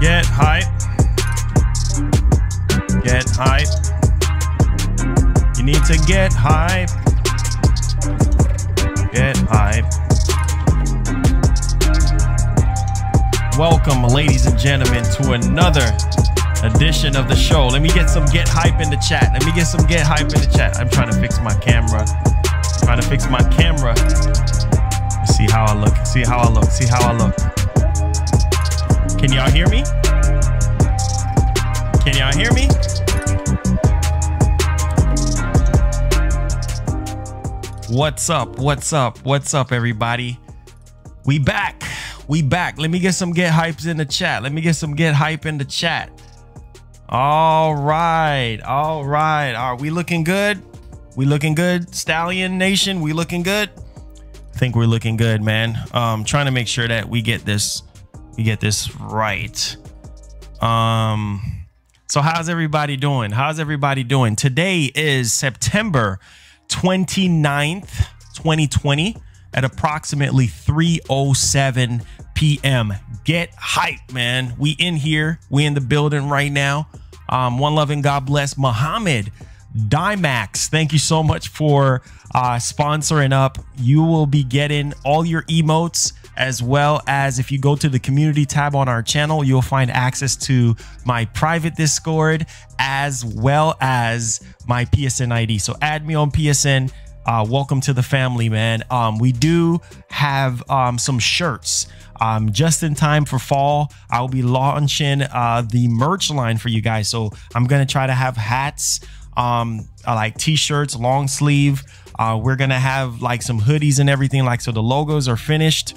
Get hype. Get hype. You need to get hype. Get hype. Welcome, ladies and gentlemen, to another edition of the show. Let me get some get hype in the chat. Let me get some get hype in the chat. I'm trying to fix my camera. Trying to fix my camera. Let's see how I look. See how I look. See how I look. Can y'all hear me? Can y'all hear me? What's up? What's up? What's up, everybody? We back. We back. Let me get some get hypes in the chat. Let me get some get hype in the chat. All right. All right. Are we looking good? We looking good? Stallion Nation, we looking good? I think we're looking good, man. Trying to make sure that we get this right. So how's everybody doing? How's everybody doing? Today is September 29th, 2020 at approximately 3:07 p.m. Get hype, man. We in here. We in the building right now. One love and God bless. Muhammad Dimax, thank you so much for sponsoring up. You will be getting all your emotes, as well as if you go to the community tab on our channel, you'll find access to my private Discord as well as my PSN ID. So add me on PSN. Welcome to the family, man. We do have some shirts just in time for fall. I'll be launching the merch line for you guys. So I'm gonna try to have hats, like t-shirts, long sleeve. We're gonna have like some hoodies and everything, like, so the logos are finished.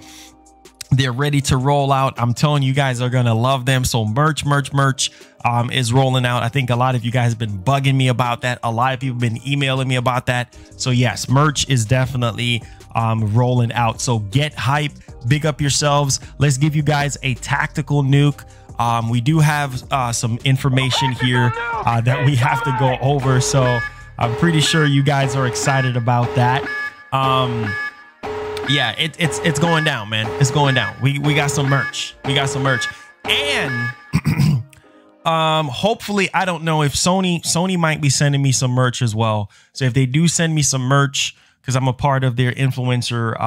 They're ready to roll out. I'm telling you, guys are gonna love them. So merch is rolling out. I think a lot of you guys have been bugging me about that. A lot of people have been emailing me about that. So yes, merch is definitely rolling out. So get hype, big up yourselves. Let's give you guys a tactical nuke. We do have some information here that we have to go over. So I'm pretty sure you guys are excited about that. Yeah, it's going down, man. It's going down. We got some merch. We got some merch. And hopefully, I don't know if Sony might be sending me some merch as well. So if they do send me some merch, because I'm a part of their influencer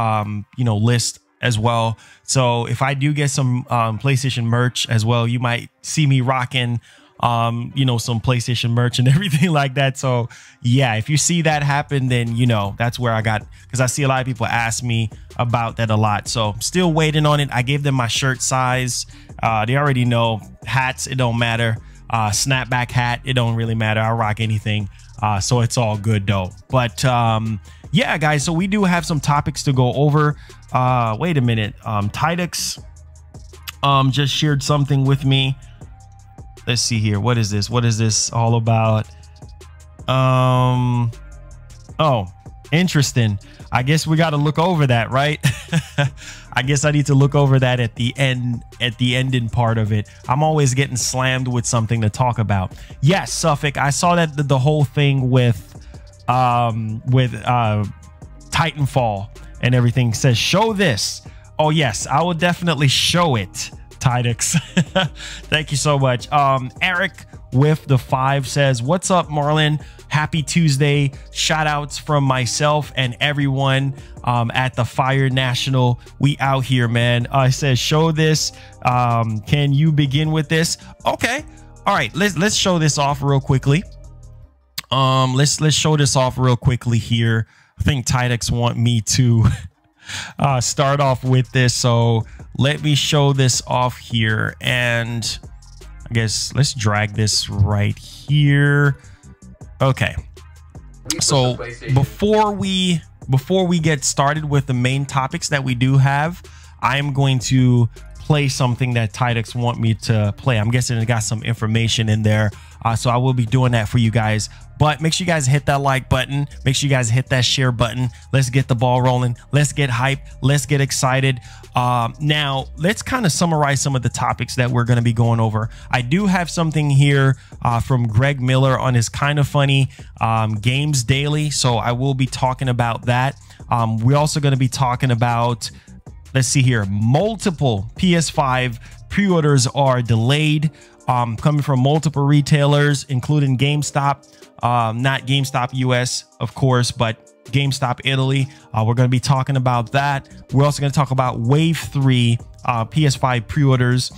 list as well. So if I do get some PlayStation merch as well, you might see me rocking some PlayStation merch and everything like that. So yeah, if you see that happen, then that's where I got, because I see a lot of people ask me about that a lot. So still waiting on it. I gave them my shirt size. They already know. Hats, it don't matter. Snapback hat, it don't really matter. I rock anything. So it's all good though. But yeah, guys, so we do have some topics to go over. Wait a minute. Titanfall just shared something with me. Let's see here. What is this? What is this all about? Oh, interesting. I guess we got to look over that, right? I guess I need to look over that at the ending part of it. I'm always getting slammed with something to talk about. Yes, Suffolk. I saw that the whole thing with Titanfall and everything says show this. Oh yes, I will definitely show it. Tidix. Thank you so much. Eric with the 5 says, what's up, Marlon? Happy Tuesday. Shout outs from myself and everyone at the Fire National. We out here, man. I said show this. Can you begin with this? Okay. All right, let's show this off real quickly. Let's show this off real quickly here. I think Tidix want me to start off with this, so let me show this off here, and I guess let's drag this right here. Okay, so before we get started with the main topics that we do have, I am going to play something that Tidix want me to play. I'm guessing it got some information in there, so I will be doing that for you guys. But make sure you guys hit that like button. Make sure you guys hit that share button. Let's get the ball rolling. Let's get hype. Let's get excited. Now, let's kind of summarize some of the topics that we're going to be going over. I do have something here from Greg Miller on his Kind of Funny Games Daily. So I will be talking about that. We're also going to be talking about, let's see here, multiple PS5 pre-orders are delayed, coming from multiple retailers, including GameStop, not GameStop US, of course, but GameStop Italy. We're going to be talking about that. We're also going to talk about Wave 3 PS5 pre-orders,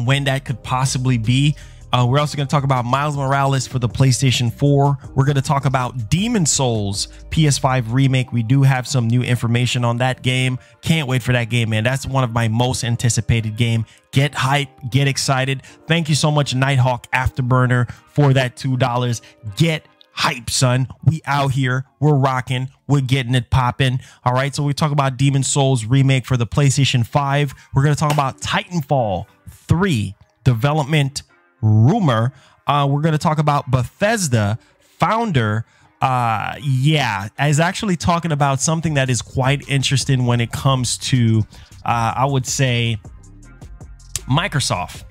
when that could possibly be. We're also going to talk about Miles Morales for the PlayStation 4. We're going to talk about Demon Souls PS5 remake. We do have some new information on that game. Can't wait for that game, man. That's one of my most anticipated game. Get hype, get excited. Thank you so much, Nighthawk Afterburner, for that $2. Get hype, son. We out here, we're rocking, we're getting it popping. All right, so we talk about Demon Souls remake for the PlayStation 5. We're going to talk about Titanfall 3 development rumor. We're going to talk about Bethesda founder is actually talking about something that is quite interesting when it comes to I would say Microsoft.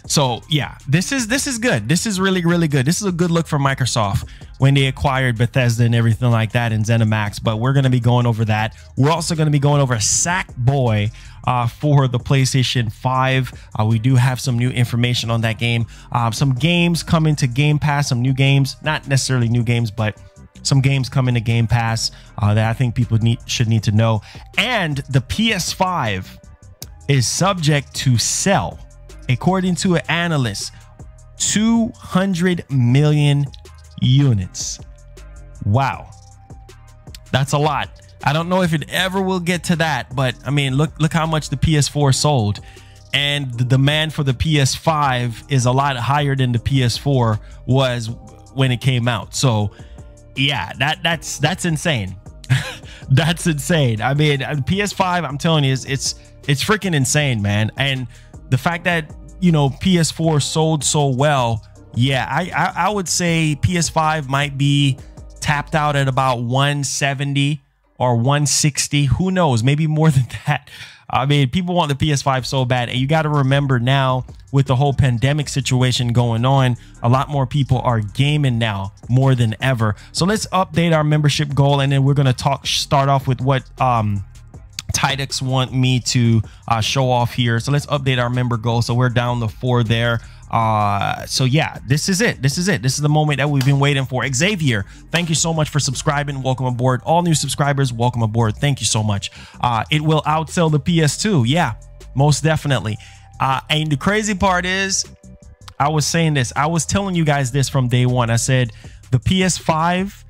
So yeah, this is good. This is really good. This is a good look for Microsoft when they acquired Bethesda and everything like that in ZeniMax. But we're going to be going over that. We're also going to be going over Sackboy for the PlayStation 5. We do have some new information on that game. Some games coming to Game Pass. Some new games, not necessarily new games, but some games coming to Game Pass that I think people should need to know. And the PS5 is subject to sell, according to an analyst, 200 million units. Wow, that's a lot. I don't know if it ever will get to that, but I mean, look how much the PS4 sold, and the demand for the PS5 is a lot higher than the PS4 was when it came out. So yeah, that's insane. That's insane. I mean, PS5, I'm telling you, it's freaking insane, man. And the fact that, you know, PS4 sold so well, yeah, I would say PS5 might be tapped out at about 170 or 160. Who knows? Maybe more than that. I mean, people want the PS5 so bad. And you got to remember now, with the whole pandemic situation going on, a lot more people are gaming now more than ever. So let's update our membership goal, and then we're going to start off with what Titanfall want me to show off here. So let's update our member goal. So we're down to 4 there. So yeah, this is it. This is the moment that we've been waiting for. Xavier, thank you so much for subscribing. Welcome aboard. All new subscribers, welcome aboard. Thank you so much. It will outsell the PS2. Yeah, most definitely. And the crazy part is, I was saying this, I was telling you guys this from day one. I said the PS5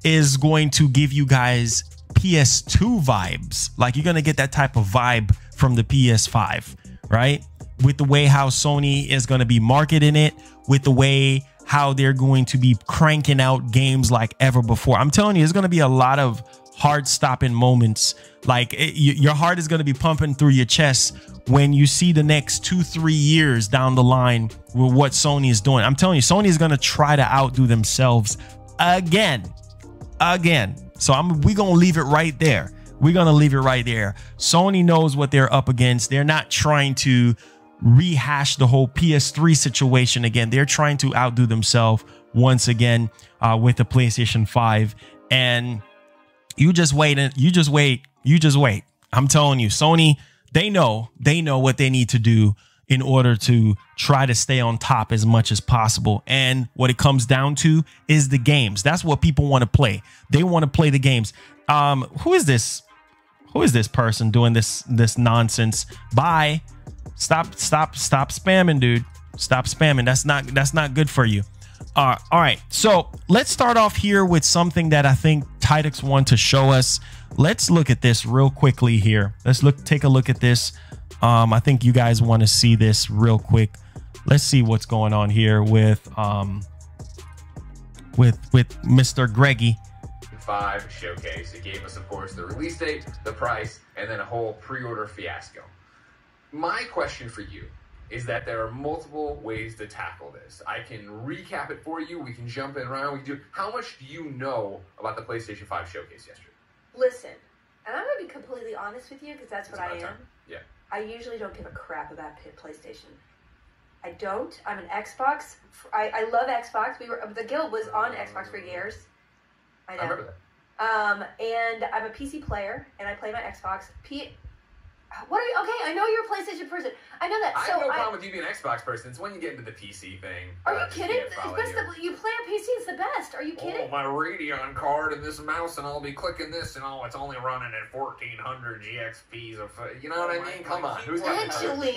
is going to give you guys PS2 vibes. Like, you're gonna get that type of vibe from the PS5, right? With the way how Sony is going to be marketing it, with the way how they're going to be cranking out games like ever before. I'm telling you, there's going to be a lot of heart stopping moments. Like, your heart is going to be pumping through your chest when you see the next 2-3 years down the line with what Sony is doing. I'm telling you, Sony is going to try to outdo themselves again. So we're going to leave it right there. We're going to leave it right there. Sony knows what they're up against. They're not trying to rehash the whole PS3 situation again. They're trying to outdo themselves once again with the PlayStation 5. And you just wait. I'm telling you, Sony, they know what they need to do in order to try to stay on top as much as possible. And what it comes down to is the games. That's what people want to play. They want to play the games. Who is this? Who is this person doing this nonsense? Bye. Stop spamming, dude. Stop spamming. That's not good for you. All right. So let's start off here with something that I think Titanfall want to show us. Let's look at this real quickly here. Take a look at this. I think you guys want to see this real quick. Let's see what's going on here with Mr. Greggy. 5 showcase. It gave us, of course, the release date, the price, and then a whole pre-order fiasco. My question for you is that there are multiple ways to tackle this. I can recap it for you. We can jump in around. How much do you know about the PlayStation 5 showcase yesterday? Listen, and I'm going to be completely honest with you, because that's what I am. Yeah. I usually don't give a crap about PlayStation. I don't. I'm an Xbox. I love Xbox. The guild was on Xbox for years. I know. I remember that. And I'm a PC player, and I play my Xbox. What are you? Okay, I know you're a PlayStation person. I know that. I have no problem with you being an Xbox person. It's when you get into the PC thing. Are you kidding? You play on PC, it's the best. Are you kidding? Oh, my Radeon card and this mouse, and I'll be clicking this, and it's only running at 1400 GXPs. You know what I mean? Come on. Who's got Actually.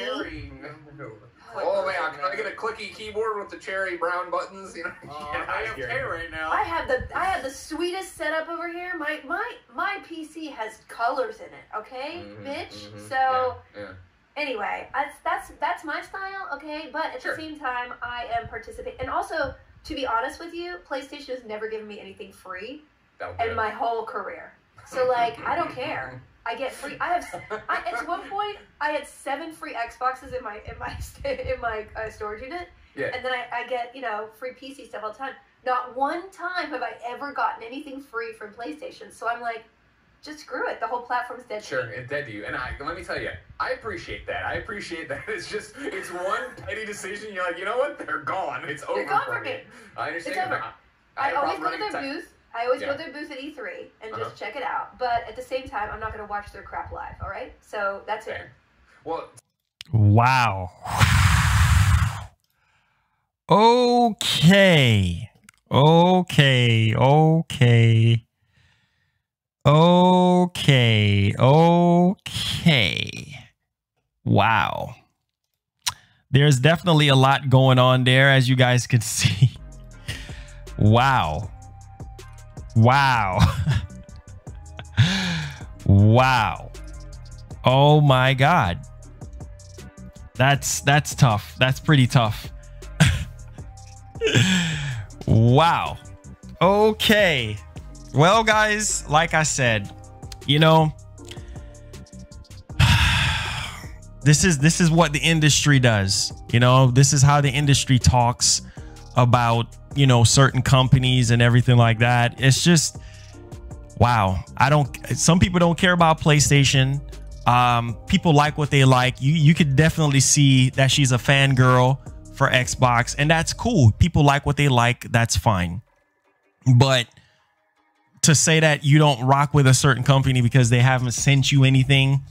Oh man, can I get a clicky keyboard with the cherry brown buttons? You know, I have K right now. I have the sweetest setup over here. My PC has colors in it. Okay, bitch. So anyway, that's my style. Okay, but at the same time, I am participating. And also, to be honest with you, PlayStation has never given me anything free in my whole career. So like, I don't care. I get free. At one point, I had 7 free Xboxes in my storage unit, and then I get free PC stuff all the time. Not one time have I ever gotten anything free from PlayStation. So I'm like, just screw it. The whole platform's dead. Sure, it's dead to you. And let me tell you, I appreciate that. It's one petty decision. You're like, you know what? They're gone. It's over. They're gone for me. I understand. It's over. I always go to their booth. I always go to their booth at E3 and just check it out. But at the same time, I'm not going to watch their crap live, all right? So that's it. Well, wow. Okay. Wow. There's definitely a lot going on there, as you guys can see. Wow. Wow. Oh my God. That's tough. That's pretty tough. Wow. Okay. Well, guys, like I said, this is what the industry does. This is how the industry talks about certain companies and everything like that. It's just, wow. Some people don't care about PlayStation. People like what they like. You could definitely see that she's a fangirl for Xbox, and that's cool. People like what they like. That's fine. But to say that you don't rock with a certain company because they haven't sent you anything,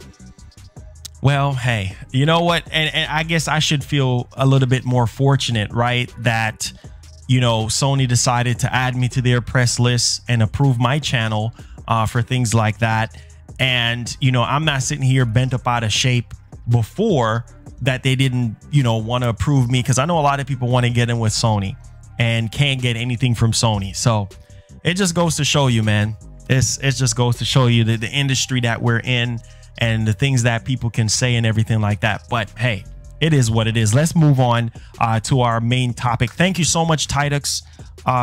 well, hey, you know what? And I guess I should feel a little bit more fortunate, right? That Sony decided to add me to their press list and approve my channel for things like that. And, I'm not sitting here bent up out of shape before that they didn't, want to approve me, because I know a lot of people want to get in with Sony and can't get anything from Sony. So it just goes to show you, man. It just goes to show you the industry that we're in and the things that people can say and everything like that. But hey, it is what it is. Let's move on to our main topic. Thank you so much, Tidux,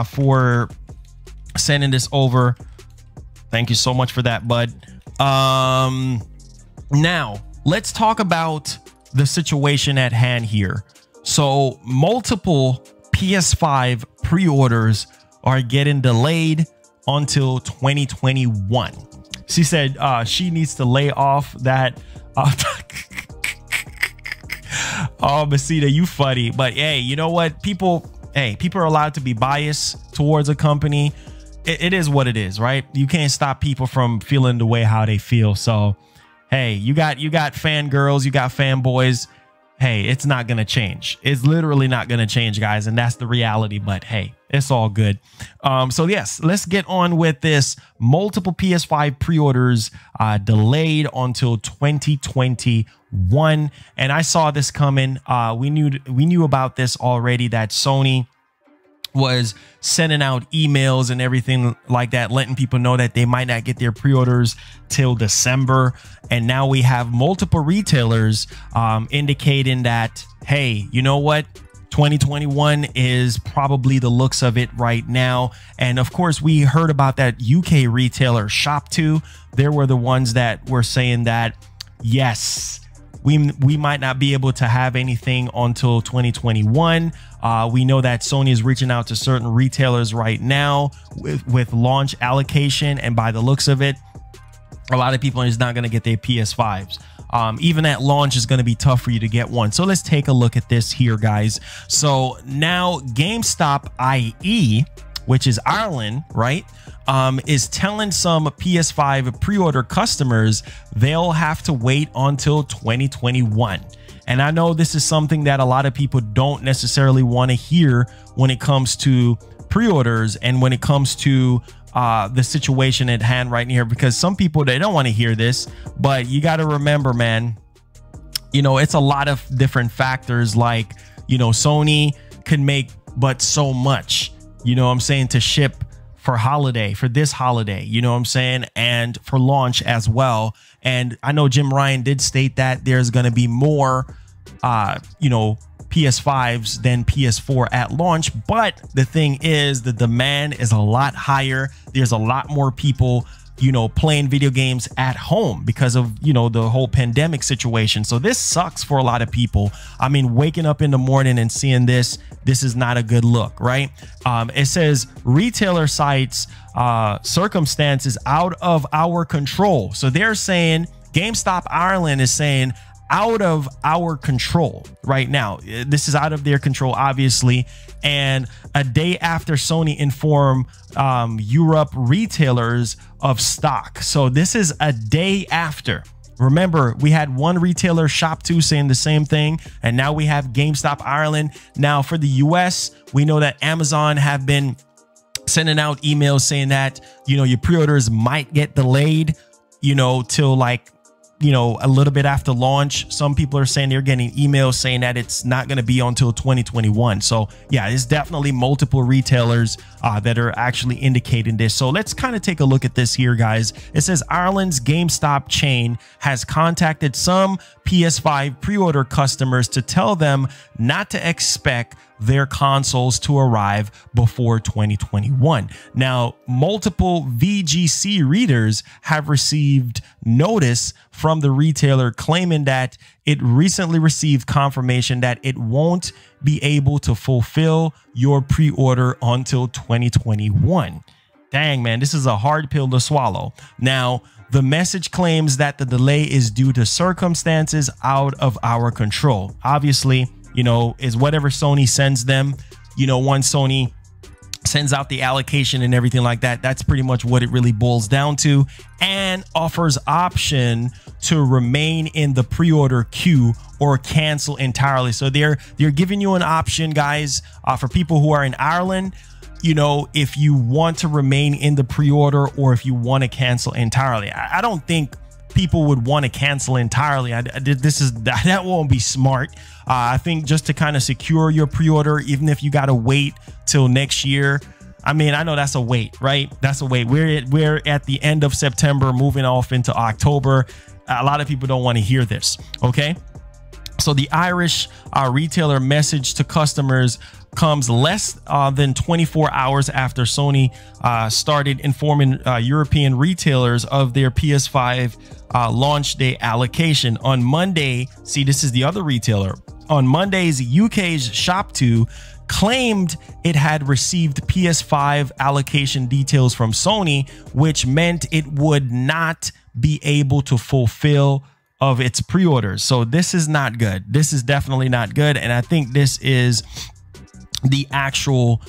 for sending this over. Thank you so much for that, bud. Now, let's talk about the situation at hand here. So multiple PS5 pre-orders are getting delayed until 2021. She said she needs to lay off that. Oh, Basita, you funny. But hey, you know what? People are allowed to be biased towards a company. It is what it is, right? You can't stop people from feeling the way how they feel. So, hey, you got fangirls, you got fanboys. Hey, it's not going to change. It's literally not going to change, guys. And that's the reality. But hey, it's all good. So yes, let's get on with this. Multiple PS5 pre-orders delayed until 2021. And I saw this coming. We knew about this already, that Sony was sending out emails and everything like that, letting people know that they might not get their pre-orders till December. And now we have multiple retailers indicating that, hey, you know what? 2021 is probably the looks of it right now. And of course, we heard about that UK retailer Shop2. They were the ones that were saying that, yes, we might not be able to have anything until 2021. We know that Sony is reaching out to certain retailers right now with launch allocation. And by the looks of it, a lot of people are just not going to get their PS5s. Even at launch is going to be tough for you to get one. So let's take a look at this here, guys. So now GameStop IE which is Ireland, right, is telling some PS5 pre-order customers they'll have to wait until 2021. And I know this is something that a lot of people don't necessarily want to hear when it comes to pre-orders and when it comes to the situation at hand right here, because some people, they don't want to hear this. But you got to remember, man, you know, it's a lot of different factors. Like, you know, Sony can make but so much, you know what I'm saying, to ship for holiday, for this holiday, you know what I'm saying, and for launch as well. And I know Jim Ryan did state that there's going to be more you know, PS5s than PS4 at launch. But the thing is, the demand is a lot higher. There's a lot more people, you know, playing video games at home because of, you know, the whole pandemic situation. So this sucks for a lot of people. I mean, waking up in the morning and seeing this is not a good look, right? It says retailer cites circumstances out of our control. So they're saying, GameStop Ireland is saying, out of our control right now. This is out of their control, obviously. And a day after Sony informed Europe retailers of stock. So this is a day after. Remember, we had one retailer, Shop2, saying the same thing, and now we have GameStop Ireland. Now for the US, we know that Amazon have been sending out emails saying that, you know, your pre-orders might get delayed, you know, till like, you know, a little bit after launch. Some people are saying they're getting emails saying that it's not going to be until 2021. So yeah, it's definitely multiple retailers that are actually indicating this. So let's kind of take a look at this here, guys. It says Ireland's GameStop chain has contacted some PS5 pre-order customers to tell them not to expect their consoles to arrive before 2021. Now, multiple VGC readers have received notice from the retailer claiming that it recently received confirmation that it won't be able to fulfill your pre-order until 2021. Dang, man, this is a hard pill to swallow. Now, the message claims that the delay is due to circumstances out of our control. Obviously, you know, is whatever Sony sends them. You know, once Sony sends out the allocation and everything like that, that's pretty much what it really boils down to, and offers option to remain in the pre-order queue or cancel entirely. So they're giving you an option, guys, for people who are in Ireland. You know, if you want to remain in the pre-order or if you want to cancel entirely. I don't think people would want to cancel entirely. That won't be smart. I think just to kind of secure your pre-order, even if you got to wait till next year. I mean, I know that's a wait, right? That's a wait. We're at the end of September, moving off into October. A lot of people don't want to hear this. Okay. So the Irish retailer message to customers comes less than 24 hours after Sony started informing European retailers of their PS5 launch day allocation. On Monday, see, this is the other retailer. On Monday's UK's Shop2 claimed it had received PS5 allocation details from Sony, which meant it would not be able to fulfill of its pre-orders. So this is not good. This is definitely not good. And I think this is the actual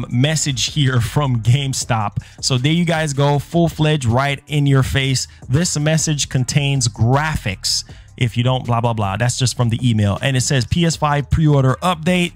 message here from GameStop. So there you guys go, full-fledged, right in your face. This message contains graphics. If you don't, blah, blah, blah. That's just from the email. And it says PS5 pre-order update.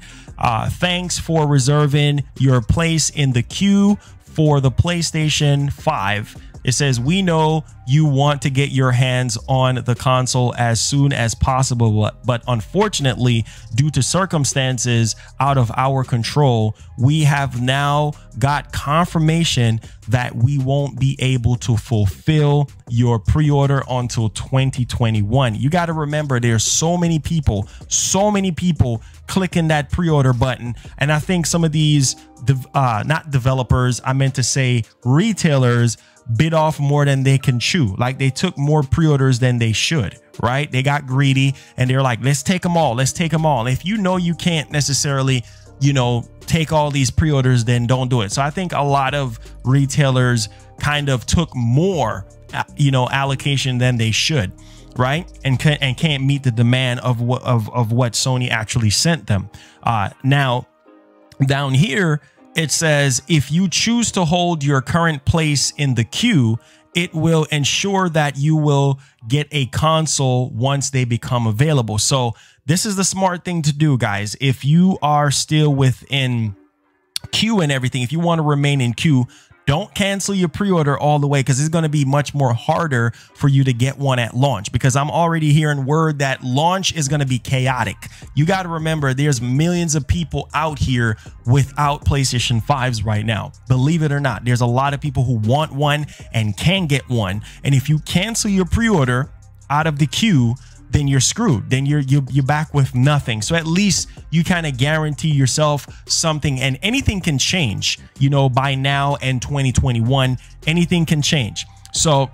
Thanks for reserving your place in the queue for the PlayStation 5. It says, we know you want to get your hands on the console as soon as possible, but unfortunately, due to circumstances out of our control, we have now got confirmation that we won't be able to fulfill your pre-order until 2021. You got to remember, there's so many people clicking that pre-order button. And I think some of these, not developers, I meant to say retailers, bit off more than they can chew. Like they took more pre-orders than they should, right? They got greedy and they're like, let's take them all. Let's take them all. If you know you can't necessarily, you know, take all these pre-orders, then don't do it. So I think a lot of retailers kind of took more, you know, allocation than they should, right? And can't meet the demand of what Sony actually sent them. Now, down here, it says, if you choose to hold your current place in the queue, it will ensure that you will get a console once they become available. So this is the smart thing to do, guys. If you are still within queue and everything, if you want to remain in queue, don't cancel your pre-order all the way, because it's going to be much more harder for you to get one at launch, because I'm already hearing word that launch is going to be chaotic. You got to remember, there's millions of people out here without PlayStation 5s right now. Believe it or not, there's a lot of people who want one and can get one. And if you cancel your pre-order out of the queue, then you're screwed. Then you're back with nothing. So at least you kind of guarantee yourself something, and anything can change, you know, by now and 2021, anything can change. So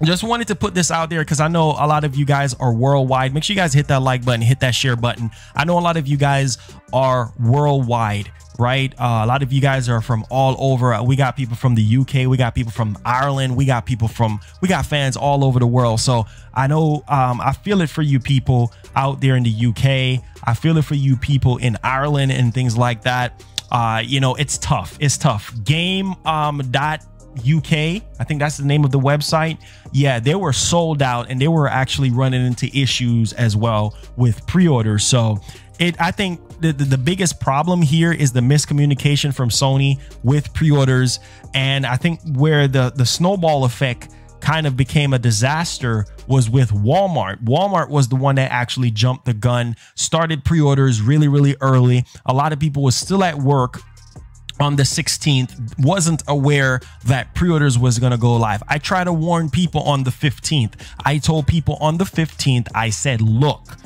just wanted to put this out there, because I know a lot of you guys are worldwide. Make sure you guys hit that like button, hit that share button. I know a lot of you guys are worldwide, right? A lot of you guys are from all over. We got people from the UK, we got people from Ireland, we got fans all over the world. So I know, I feel it for you people out there in the UK. I feel it for you people in Ireland and things like that. You know, it's tough. It's tough. Game.UK, I think that's the name of the website. Yeah, they were sold out, and they were actually running into issues as well with pre-orders. So I think the biggest problem here is the miscommunication from Sony with pre-orders. And I think where the snowball effect kind of became a disaster was with Walmart. Walmart was the one that actually jumped the gun, started pre-orders really, really early. A lot of people were still at work on the 16th, wasn't aware that pre-orders was going to go live. I try to warn people on the 15th. I told people on the 15th, I said, look,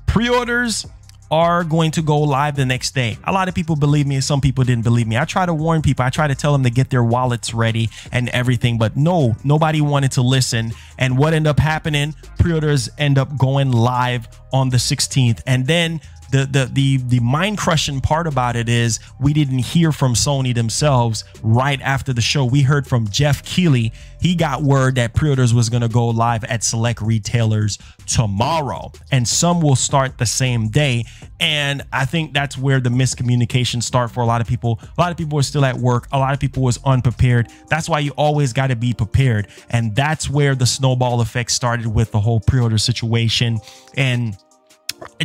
pre-orders are going to go live the next day. A lot of people believe me, some people didn't believe me. I try to warn people. I try to tell them to get their wallets ready and everything, but no, nobody wanted to listen. And what ended up happening, pre-orders end up going live on the 16th. And then the mind crushing part about it is we didn't hear from Sony themselves right after the show. We heard from Jeff Keighley. He got word that pre-orders was going to go live at select retailers tomorrow, and some will start the same day. And I think that's where the miscommunication start for a lot of people. A lot of people are still at work. A lot of people was unprepared. That's why you always got to be prepared. And that's where the snowball effect started with the whole pre-order situation. And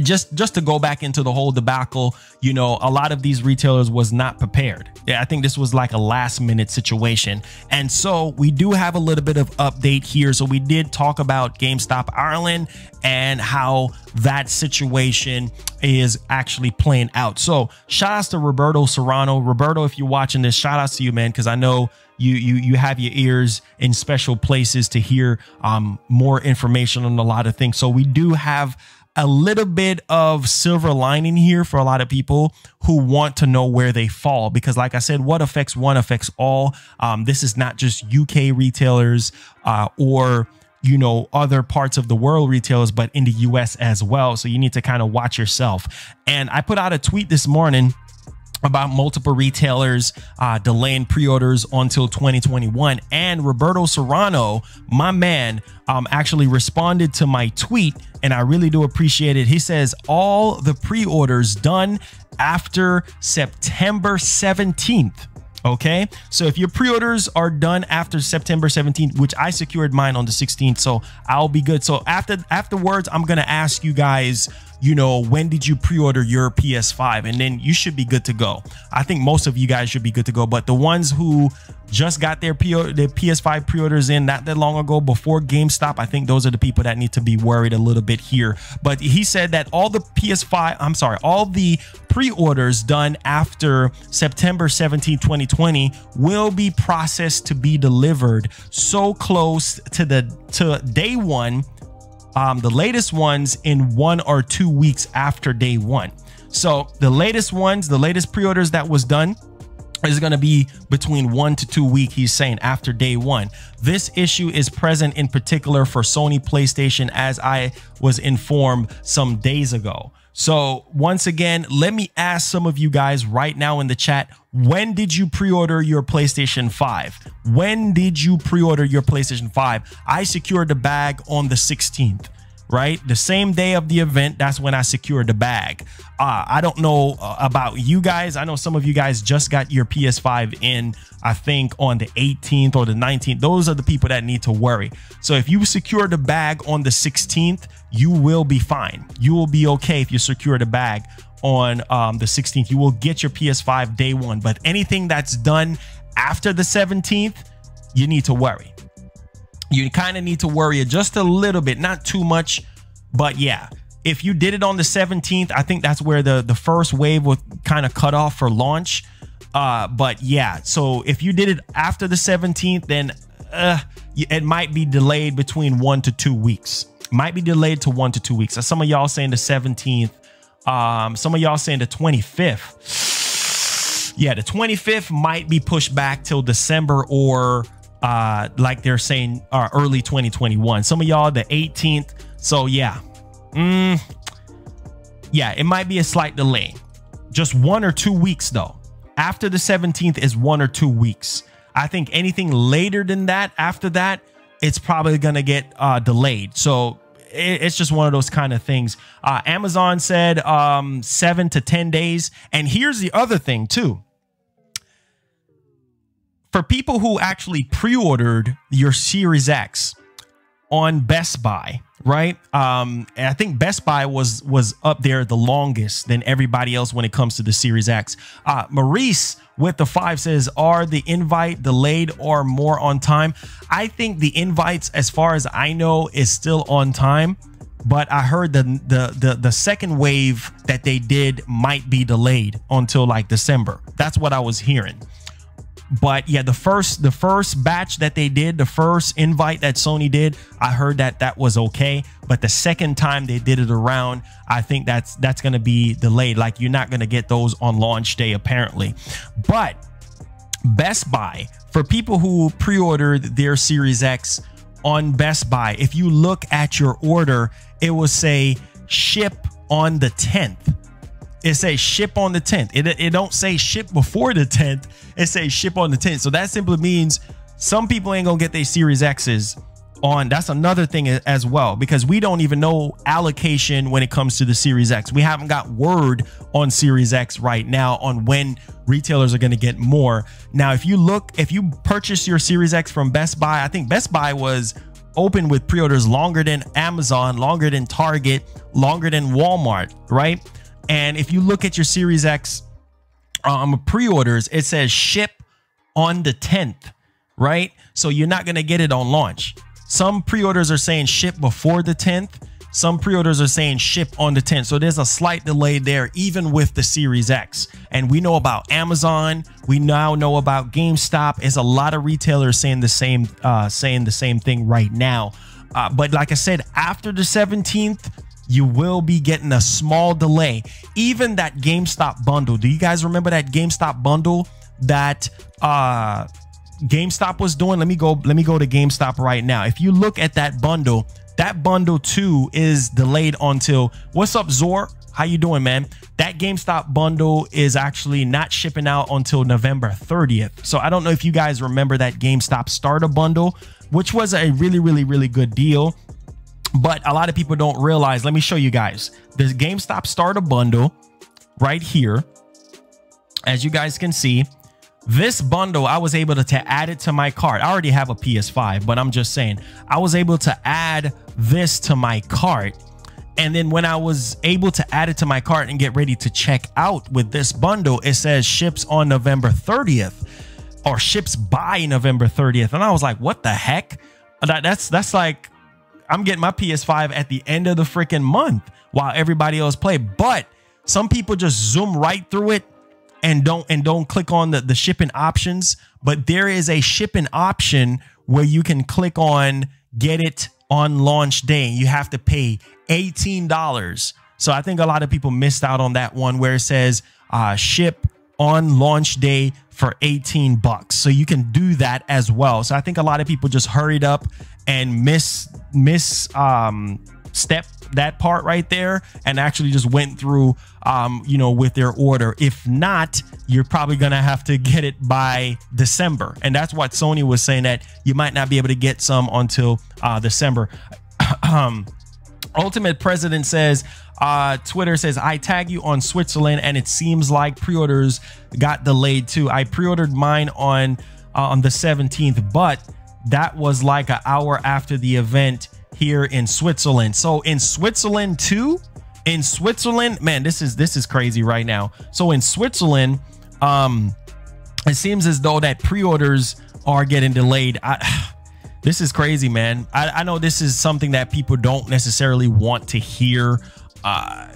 just to go back into the whole debacle, you know, a lot of these retailers was not prepared. Yeah, I think this was like a last minute situation. And so we do have a little bit of update here. So we did talk about GameStop Ireland and how that situation is actually playing out. So shout outs to Roberto Serrano. Roberto, if you're watching this, shout outs to you, man, because I know you have your ears in special places to hear more information on a lot of things. So we do have a little bit of silver lining here for a lot of people who want to know where they fall, because like I said, what affects one affects all. This is not just UK retailers or, you know, other parts of the world retailers, but in the US as well. So you need to kind of watch yourself. And I put out a tweet this morning about multiple retailers delaying pre-orders until 2021, and Roberto Serrano, my man, actually responded to my tweet, and I really do appreciate it. He says all the pre-orders done after September 17th. Okay, so if your pre-orders are done after September 17th, which I secured mine on the 16th, so I'll be good. So afterwards, I'm gonna ask you guys, you know, when did you pre-order your PS5, and then you should be good to go. I think most of you guys should be good to go, but the ones who just got their PS5 pre-orders in not that long ago before GameStop, I think those are the people that need to be worried a little bit here. But he said that all the all the pre-orders done after September 17, 2020 will be processed to be delivered so close to day one. The latest ones in 1 or 2 weeks after day one. So the latest ones, the latest pre-orders that was done is going to be between 1 to 2 weeks, he's saying, after day one. This issue is present in particular for Sony PlayStation, as I was informed some days ago. So once again, let me ask some of you guys right now in the chat, when did you pre-order your PlayStation 5? When did you pre-order your PlayStation 5? I secured the bag on the 16th. right? The same day of the event, that's when I secured the bag. I don't know about you guys. I know some of you guys just got your PS5 in, I think, on the 18th or the 19th. Those are the people that need to worry. So if you secure the bag on the 16th, you will be fine. You will be okay if you secure the bag on the 16th. You will get your PS5 day one. But anything that's done after the 17th, you need to worry. You kind of need to worry just a little bit, not too much, but yeah. If you did it on the 17th, I think that's where the first wave was kind of cut off for launch. But yeah, so if you did it after the 17th, then it might be delayed between 1 to 2 weeks. Might be delayed to 1 to 2 weeks. So some of y'all saying the 17th. Some of y'all saying the 25th. Yeah, the 25th might be pushed back till December or like they're saying early 2021. Some of y'all the 18th. So yeah. Yeah, it might be a slight delay. Just 1 or 2 weeks though. After the 17th is 1 or 2 weeks. I think anything later than that, after that, it's probably gonna get delayed. So it's just one of those kind of things. Amazon said 7 to 10 days. And here's the other thing too. For people who actually pre-ordered your Series X on Best Buy, right? And I think Best Buy was up there the longest than everybody else when it comes to the Series X. Maurice with the 5 says, are the invite delayed or more on time? I think the invites, as far as I know, is still on time. But I heard the second wave that they did might be delayed until like December. That's what I was hearing. But yeah, the first batch that they did, the first invite that Sony did, I heard that was okay. But the second time they did it around, I think that's going to be delayed. Like you're not going to get those on launch day, apparently. But Best Buy, for people who pre-ordered their Series X on Best Buy, if you look at your order, it will say ship on the 10th. It says ship on the 10th. It don't say ship before the 10th. It says ship on the 10th. So that simply means some people ain't gonna get their Series X's on. That's another thing as well, because we don't even know allocation when it comes to the Series X. We haven't got word on Series X right now on when retailers are going to get more. Now, if you purchase your Series X from Best Buy, I think Best Buy was open with pre-orders longer than Amazon, longer than Target, longer than Walmart, right? And if you look at your Series X pre-orders, it says ship on the 10th, right? So you're not going to get it on launch. Some pre-orders are saying ship before the 10th. Some pre-orders are saying ship on the 10th. So there's a slight delay there, even with the Series X. And we know about Amazon. We now know about GameStop. There's a lot of retailers saying the same thing right now. But like I said, after the 17th, you will be getting a small delay. Even that GameStop bundle. Do you guys remember that GameStop bundle that GameStop was doing? Let me go to GameStop right now. If you look at that bundle too is delayed until, what's up, Zor? How you doing, man? That GameStop bundle is actually not shipping out until November 30th. So I don't know if you guys remember that GameStop starter bundle, which was a really good deal. But a lot of people don't realize. Let me show you guys the GameStop starter bundle right here. As you guys can see, this bundle, I was able to add it to my cart. I already have a PS5, but I'm just saying I was able to add this to my cart. And then when I was able to add it to my cart and get ready to check out with this bundle, it says ships on November 30th or ships by November 30th. And I was like, what the heck? That's like, I'm getting my PS5 at the end of the freaking month while everybody else play. But some people just zoom right through it and don't click on the shipping options. But there is a shipping option where you can click on get it on launch day. You have to pay $18. So I think a lot of people missed out on that one where it says ship on launch day for $18. So you can do that as well. So I think a lot of people just hurried up and step that part right there and actually just went through with their order. If not, you're probably gonna have to get it by December. And that's what Sony was saying, that you might not be able to get some until December. Ultimate President says, Twitter says, I tag you on Switzerland and it seems like pre-orders got delayed too. I pre-ordered mine on the 17th, but that was like an hour after the event here in Switzerland. So in Switzerland too, in Switzerland, man, this is crazy right now. So in Switzerland, it seems as though that pre-orders are getting delayed. This is crazy, man. I know this is something that people don't necessarily want to hear,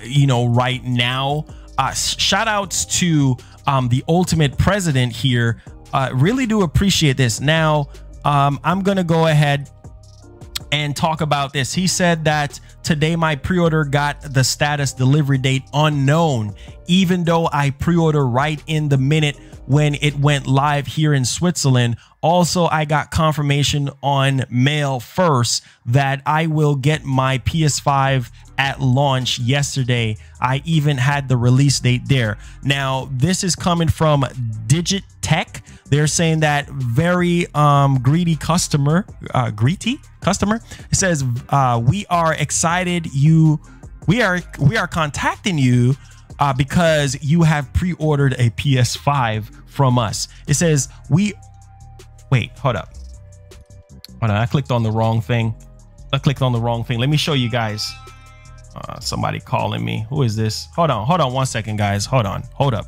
you know, right now. Shout outs to the Ultimate President here. Really do appreciate this. Now, I'm going to go ahead and talk about this. He said that today my pre-order got the status delivery date unknown, even though I pre-order right in the minute when it went live here in Switzerland. Also, I got confirmation on mail first that I will get my PS5 at launch yesterday. I even had the release date there. Now, this is coming from Digit Tech. They're saying that very greedy customer, It says, we are excited. We are contacting you because you have pre-ordered a PS5 from us. It says wait, hold up. Hold on, I clicked on the wrong thing. Let me show you guys. Somebody calling me. Who is this? Hold on 1 second, guys. Hold up.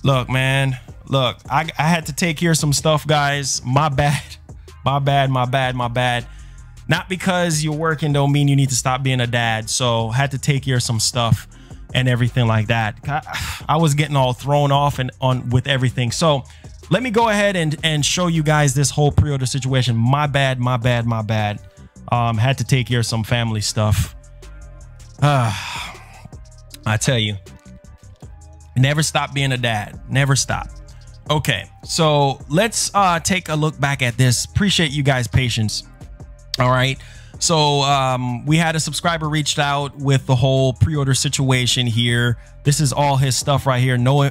Look, man. Look, I had to take care of some stuff, guys. My bad. My bad. Not because you're working don't mean you need to stop being a dad. So had to take care of some stuff and everything like that. I was getting all thrown off and on with everything. So let me go ahead and show you guys this whole pre-order situation. My bad. Had to take care of some family stuff. I tell you, never stop being a dad. Never stop. Okay, so let's take a look back at this. Appreciate you guys' patience. All right. So we had a subscriber reached out with the whole pre-order situation here. This is all his stuff right here. No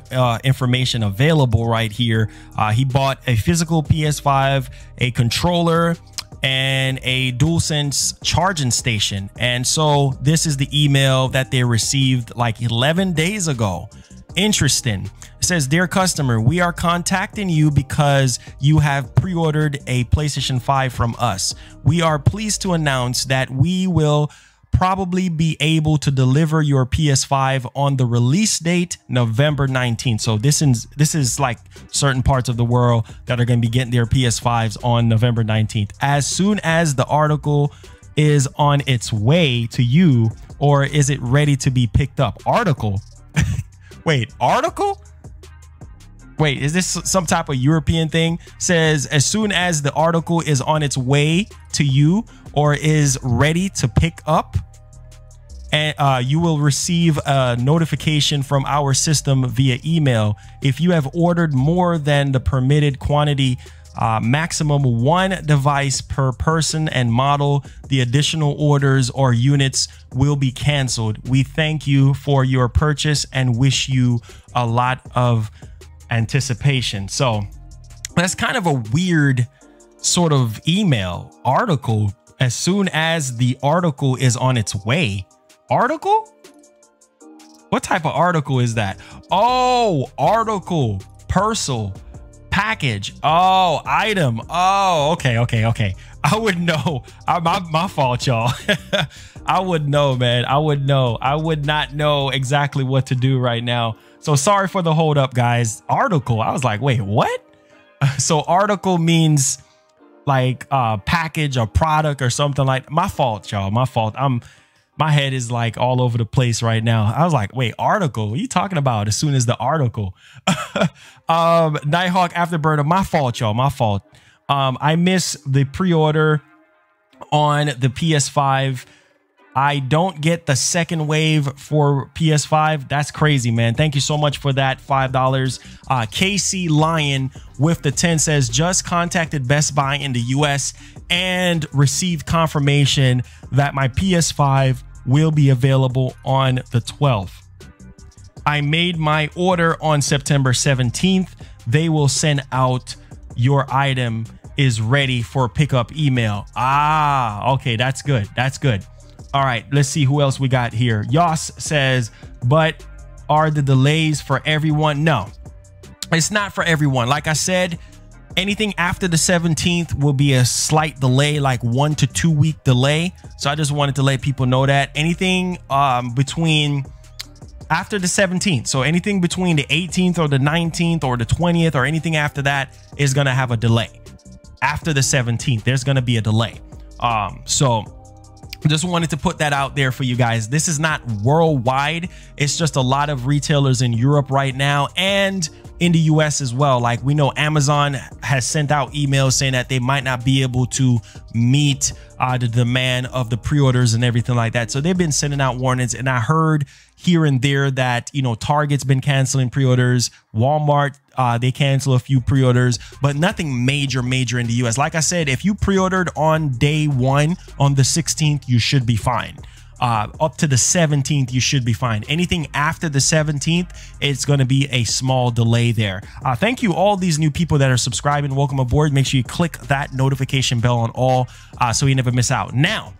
information available right here. He bought a physical PS5, a controller, and a DualSense charging station. And so this is the email that they received like 11 days ago. Interesting. It says, "Dear customer, we are contacting you because you have pre-ordered a PlayStation 5 from us. We are pleased to announce that we will probably be able to deliver your PS5 on the release date November 19th. So this is like certain parts of the world that are going to be getting their PS5s on November 19th. As soon as the article is on its way to you, or is it ready to be picked up?" Article? Wait, article? Wait, is this some type of European thing? Says, as soon as the article is on its way to you or is ready to pick up, and you will receive a notification from our system via email. If you have ordered more than the permitted quantity, maximum 1 device per person and model, the additional orders or units will be canceled. We thank you for your purchase and wish you a lot of anticipation. So that's kind of a weird sort of email. Article, as soon as the article is on its way. Article? What type of article is that? Oh, article, parcel, package. Oh, item. Oh, okay. I would know. My fault, y'all. I would know, man. I would know. I would not know exactly what to do right now. So sorry for the hold up, guys. Article. I was like, wait, what? So article means like package or product or something like. My fault, y'all. My fault. My head is like all over the place right now. I was like, wait, article? What are you talking about? As soon as the article. Nighthawk Afterburner, my fault, y'all. My fault. I missed the pre-order on the PS5. I don't get the second wave for PS5. That's crazy, man. Thank you so much for that. $5. KC Lion with the 10 says, just contacted Best Buy in the US and received confirmation that my PS5 will be available on the 12th. I made my order on September 17th. They will send out your item is ready for pickup email. Ah, okay, that's good. That's good. All right, let's see who else we got here. Yos says, but are the delays for everyone? No, it's not for everyone. Like I said, anything after the 17th will be a slight delay, like 1 to 2 week delay. So I just wanted to let people know that anything between after the 17th, so anything between the 18th or the 19th or the 20th or anything after that is going to have a delay. After the 17th, there's going to be a delay. So just wanted to put that out there for you guys. This is not worldwide. It's just a lot of retailers in Europe right now and in the US as well. Like we know Amazon has sent out emails saying that they might not be able to meet the demand of the pre-orders and everything like that. So they've been sending out warnings, and I heard here and there that, you know, Target's been canceling pre-orders. Walmart, they cancel a few pre-orders, but nothing major in the US. Like I said, if you pre-ordered on day 1 on the 16th, you should be fine. Up to the 17th, you should be fine. Anything after the 17th, it's going to be a small delay there. Thank you, all these new people that are subscribing. Welcome aboard. Make sure you click that notification bell on all so you never miss out. Now,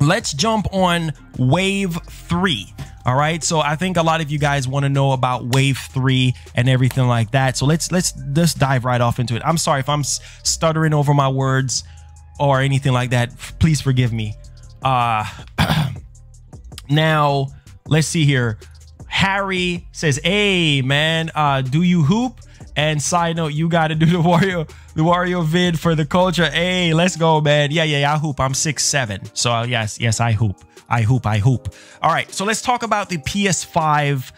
let's jump on Wave 3. All right, so I think a lot of you guys want to know about Wave 3 and everything like that. So let's just dive right off into it. I'm sorry if I'm stuttering over my words or anything like that. Please forgive me. Now let's see here. Harry says, hey man, do you hoop? And side note, you got to do the Wario vid for the culture. Hey, let's go, man. Yeah, I hoop. I'm 6'7". So yes, I hoop. I hoop. All right, so let's talk about the PS5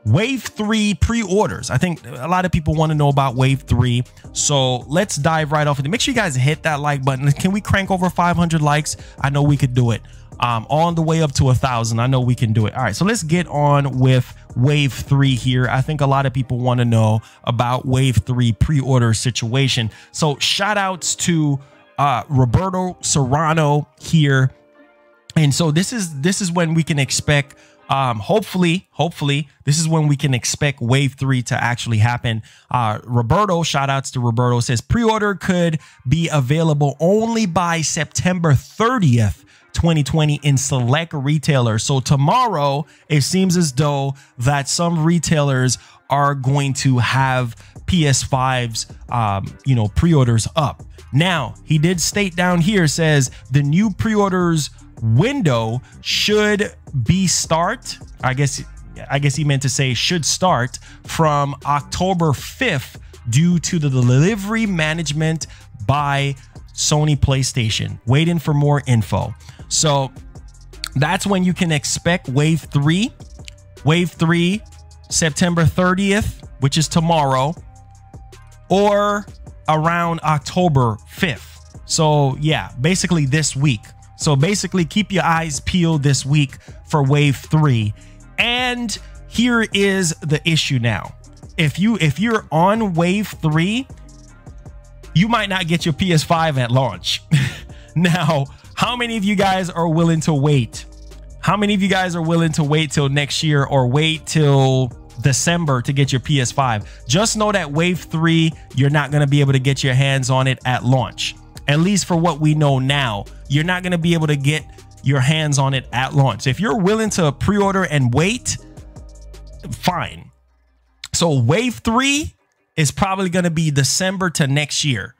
Wave 3 pre-orders. I think a lot of people want to know about Wave 3. So let's dive right off into it. Make sure you guys hit that like button. Can we crank over 500 likes? I know we could do it. On the way up to 1,000. I know we can do it. All right, so let's get on with Wave 3 here. I think a lot of people want to know about Wave 3 pre-order situation. So shout outs to Roberto Serrano here. And so this is when we can expect hopefully this is when we can expect Wave 3 to actually happen. Roberto, shout outs to Roberto, says pre-order could be available only by September 30th 2020 in select retailers. So tomorrow it seems as though that some retailers are going to have PS5's pre-orders up. Now he did state down here, says the new pre-orders window should be I guess he meant to say should start from October 5th due to the delivery management by Sony PlayStation. Waiting for more info. So that's when you can expect Wave 3. Wave 3, September 30th, which is tomorrow, or around October 5th. So yeah, basically this week. So basically keep your eyes peeled this week for Wave 3. And here is the issue now. If you're on Wave 3, you might not get your PS5 at launch. Now, how many of you guys are willing to wait? How many of you guys are willing to wait till next year or wait till December to get your PS5? Just know that Wave 3, you're not going to be able to get your hands on it at launch. At least for what we know now, you're not going to be able to get your hands on it at launch. If you're willing to pre-order and wait, fine. So Wave 3 is probably going to be December to next year.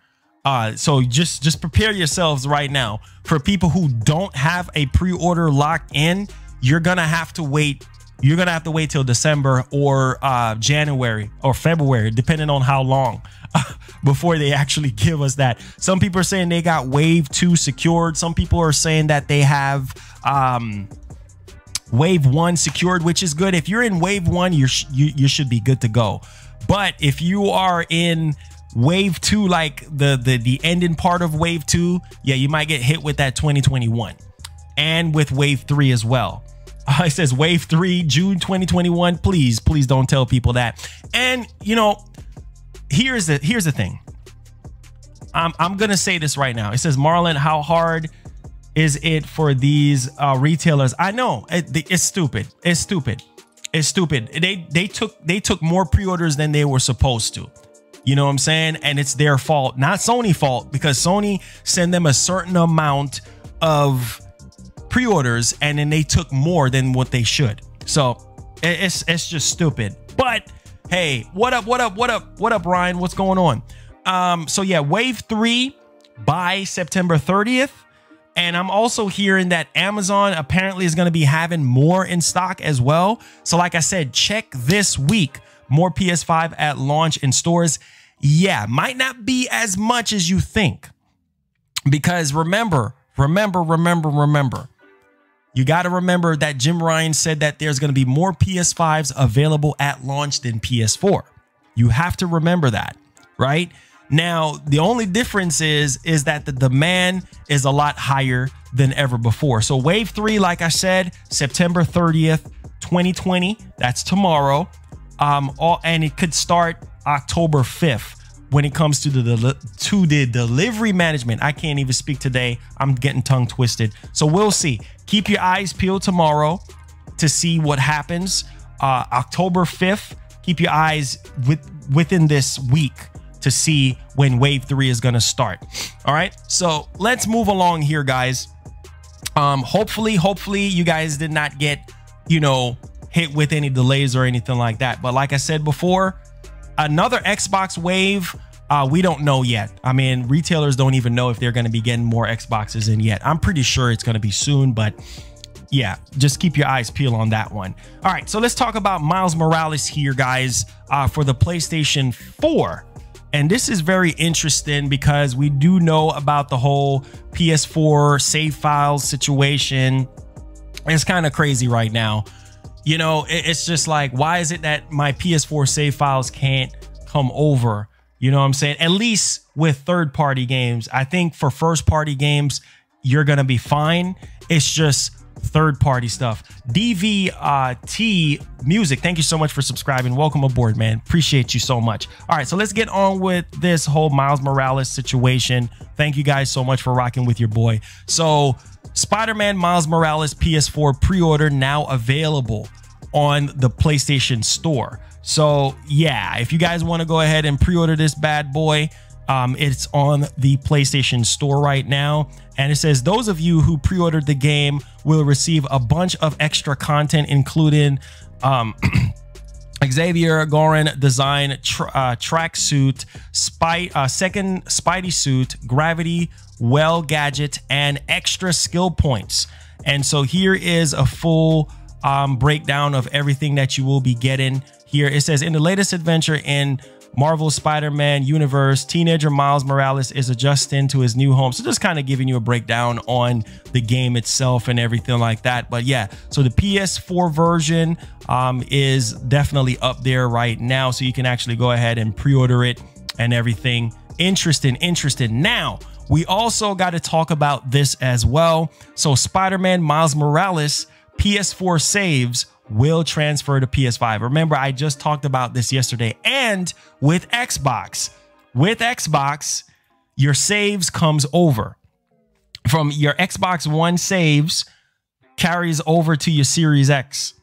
So just prepare yourselves right now. For people who don't have a pre-order locked in, you're gonna have to wait. You're gonna have to wait till December or January or February, depending on how long before they actually give us that. Some people are saying they got Wave 2 secured. Some people are saying that they have Wave 1 secured, which is good. If you're in Wave 1, you should be good to go. But if you are in Wave 2, like the ending part of Wave 2, yeah, you might get hit with that 2021 and with Wave 3 as well. It says Wave 3, June 2021. Please don't tell people that. And you know, here's the thing. I'm gonna say this right now. It says, Marlon, how hard is it for these retailers? I know it's stupid. It's stupid. They took more pre-orders than they were supposed to. You know what I'm saying? And it's their fault, not Sony fault, because Sony sent them a certain amount of pre-orders and then they took more than what they should. So it's just stupid. But hey, what up, Ryan? What's going on? So yeah, Wave 3 by September 30th. And I'm also hearing that Amazon apparently is going to be having more in stock as well. So like I said, check this week. More PS5 at launch in stores. Yeah, might not be as much as you think. Because remember. You got to remember that Jim Ryan said that there's going to be more PS5s available at launch than PS4. You have to remember that, right? Now, the only difference is that the demand is a lot higher than ever before. So Wave 3, like I said, September 30th, 2020. That's tomorrow. And it could start October 5th when it comes to the delivery management. I can't even speak today. I'm getting tongue twisted. So we'll see. Keep your eyes peeled tomorrow to see what happens. October 5th. Keep your eyes within this week to see when Wave 3 is going to start. All right. So let's move along here, guys. Hopefully you guys did not get, hit with any delays or anything like that. But like I said before, another Xbox wave, we don't know yet. I mean, retailers don't even know if they're going to be getting more Xboxes in yet. I'm pretty sure it's going to be soon, but yeah, just keep your eyes peeled on that one. All right, so let's talk about Miles Morales here, guys, for the PlayStation 4. And this is very interesting because we do know about the whole PS4 save files situation. It's kind of crazy right now. You know, it's just like, why is it that my PS4 save files can't come over? You know what I'm saying? At least with third-party games. I think for first-party games, you're going to be fine. It's just third-party stuff. DVT Music, thank you so much for subscribing. Welcome aboard, man. Appreciate you so much. All right, so let's get on with this whole Miles Morales situation. Thank you guys so much for rocking with your boy. So Spider-Man Miles Morales PS4 pre-order now available on the PlayStation Store. So yeah, if you guys want to go ahead and pre-order this bad boy, it's on the PlayStation Store right now. And it says those of you who pre-ordered the game will receive a bunch of extra content, including Xavier Gorin design tracksuit, second Spidey suit, gravity well gadget, and extra skill points. And so here is a full breakdown of everything that you will be getting here. It says in the latest adventure in Marvel Spider-Man universe, teenager Miles Morales is adjusting to his new home. So just kind of giving you a breakdown on the game itself and everything like that. But yeah, so the PS4 version is definitely up there right now. So you can actually go ahead and pre-order it and everything. Interesting. Now, we also got to talk about this as well. So Spider-Man Miles Morales PS4 saves will transfer to PS5. Remember, I just talked about this yesterday. And with Xbox, your saves comes over from your Xbox One saves carries over to your Series X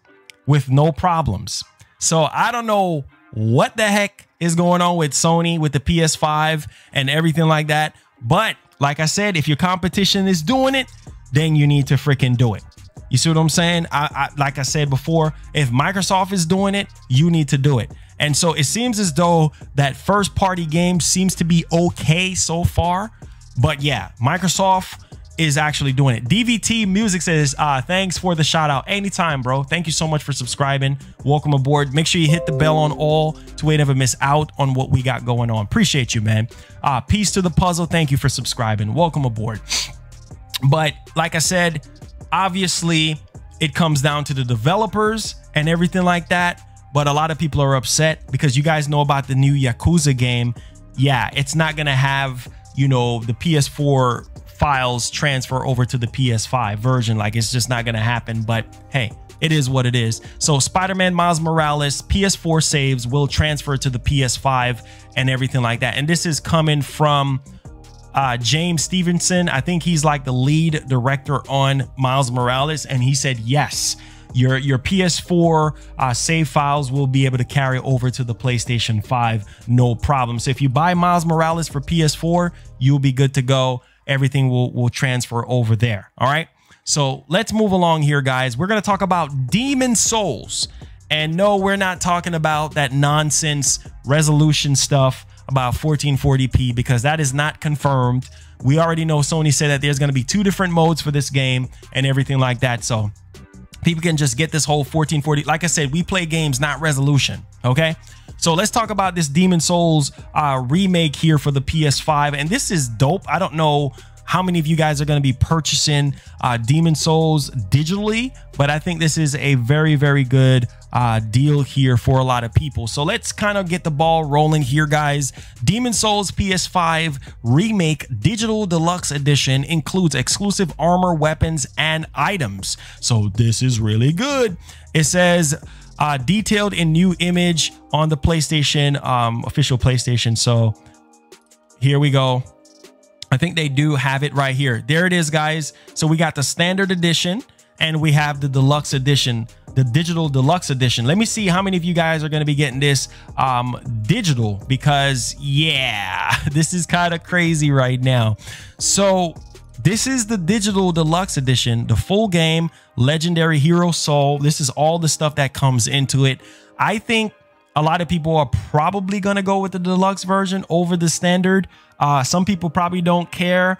with no problems. So I don't know what the heck is going on with Sony with the PS5 and everything like that. But like I said, if your competition is doing it, then you need to freaking do it. You see what I'm saying? Like I said before, if Microsoft is doing it, you need to do it. And so it seems as though that first party game seems to be okay so far. But yeah, Microsoft is actually doing it. DVT Music says, thanks for the shout out. Anytime, bro. Thank you so much for subscribing. Welcome aboard. Make sure you hit the bell on all to never miss out on what we got going on. Appreciate you, man. Peace to the puzzle. Thank you for subscribing. Welcome aboard. But like I said, obviously it comes down to the developers and everything like that. But a lot of people are upset because you guys know about the new Yakuza game. Yeah, it's not going to have, you know, the PS4 files transfer over to the PS5 version. Like, it's just not going to happen. But hey, it is what it is. So Spider-Man Miles Morales PS4 saves will transfer to the PS5 and everything like that. And this is coming from James Stevenson. I think he's like the lead director on Miles Morales, and he said yes, your PS4 save files will be able to carry over to the PlayStation 5, no problem. So if you buy Miles Morales for PS4, you'll be good to go. Everything will transfer over there. All right, so let's move along here, guys. We're going to talk about Demon Souls, and no, we're not talking about that nonsense resolution stuff about 1440p, because that is not confirmed. We already know Sony said that there's going to be 2 different modes for this game and everything like that. So people can just get this whole 1440. Like I said, we play games, not resolution. Okay, so let's talk about this Demon Souls remake here for the PS5. And this is dope. I don't know how many of you guys are going to be purchasing Demon Souls digitally, but I think this is a very, very good deal here for a lot of people. So let's kind of get the ball rolling here, guys. Demon Souls PS5 Remake Digital Deluxe Edition includes exclusive armor, weapons, and items. So this is really good. It says detailed in new image on the PlayStation, official PlayStation. So here we go. I think they do have it right here. There it is, guys. So we got the standard edition and we have the deluxe edition, the digital deluxe edition. Let me see how many of you guys are going to be getting this digital, because yeah, this is kind of crazy right now. So this is the digital deluxe edition, the full game, legendary hero soul. This is all the stuff that comes into it. I think a lot of people are probably going to go with the deluxe version over the standard. Some people probably don't care.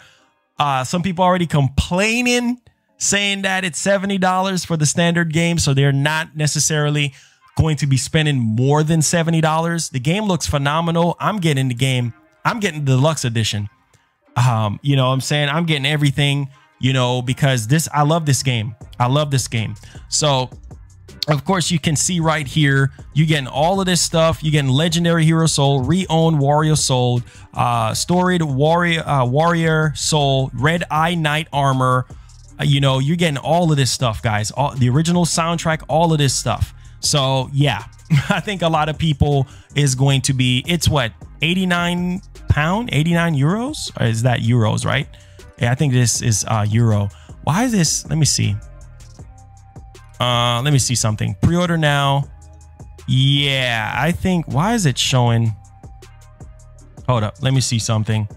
Some people already complaining saying that it's $70 for the standard game. So they're not necessarily going to be spending more than $70. The game looks phenomenal. I'm getting the game. I'm getting the deluxe edition. You know what I'm saying? I'm getting everything, you know, because I love this game. I love this game. So of course, you can see right here, you're getting all of this stuff. You're getting Legendary Hero Soul, Re-Owned Warrior Soul, Storied Warrior Soul, Red Eye Knight Armor. You know, you're getting all of this stuff, guys. All the original soundtrack, all of this stuff. So, yeah, I think a lot of people is going to be, it's what, 89 euros? Or is that euros, right? Yeah, I think this is euro. Why is this? Let me see. Let me see something. Pre-order now. Yeah, I think, why is it showing? Hold up. Let me see something.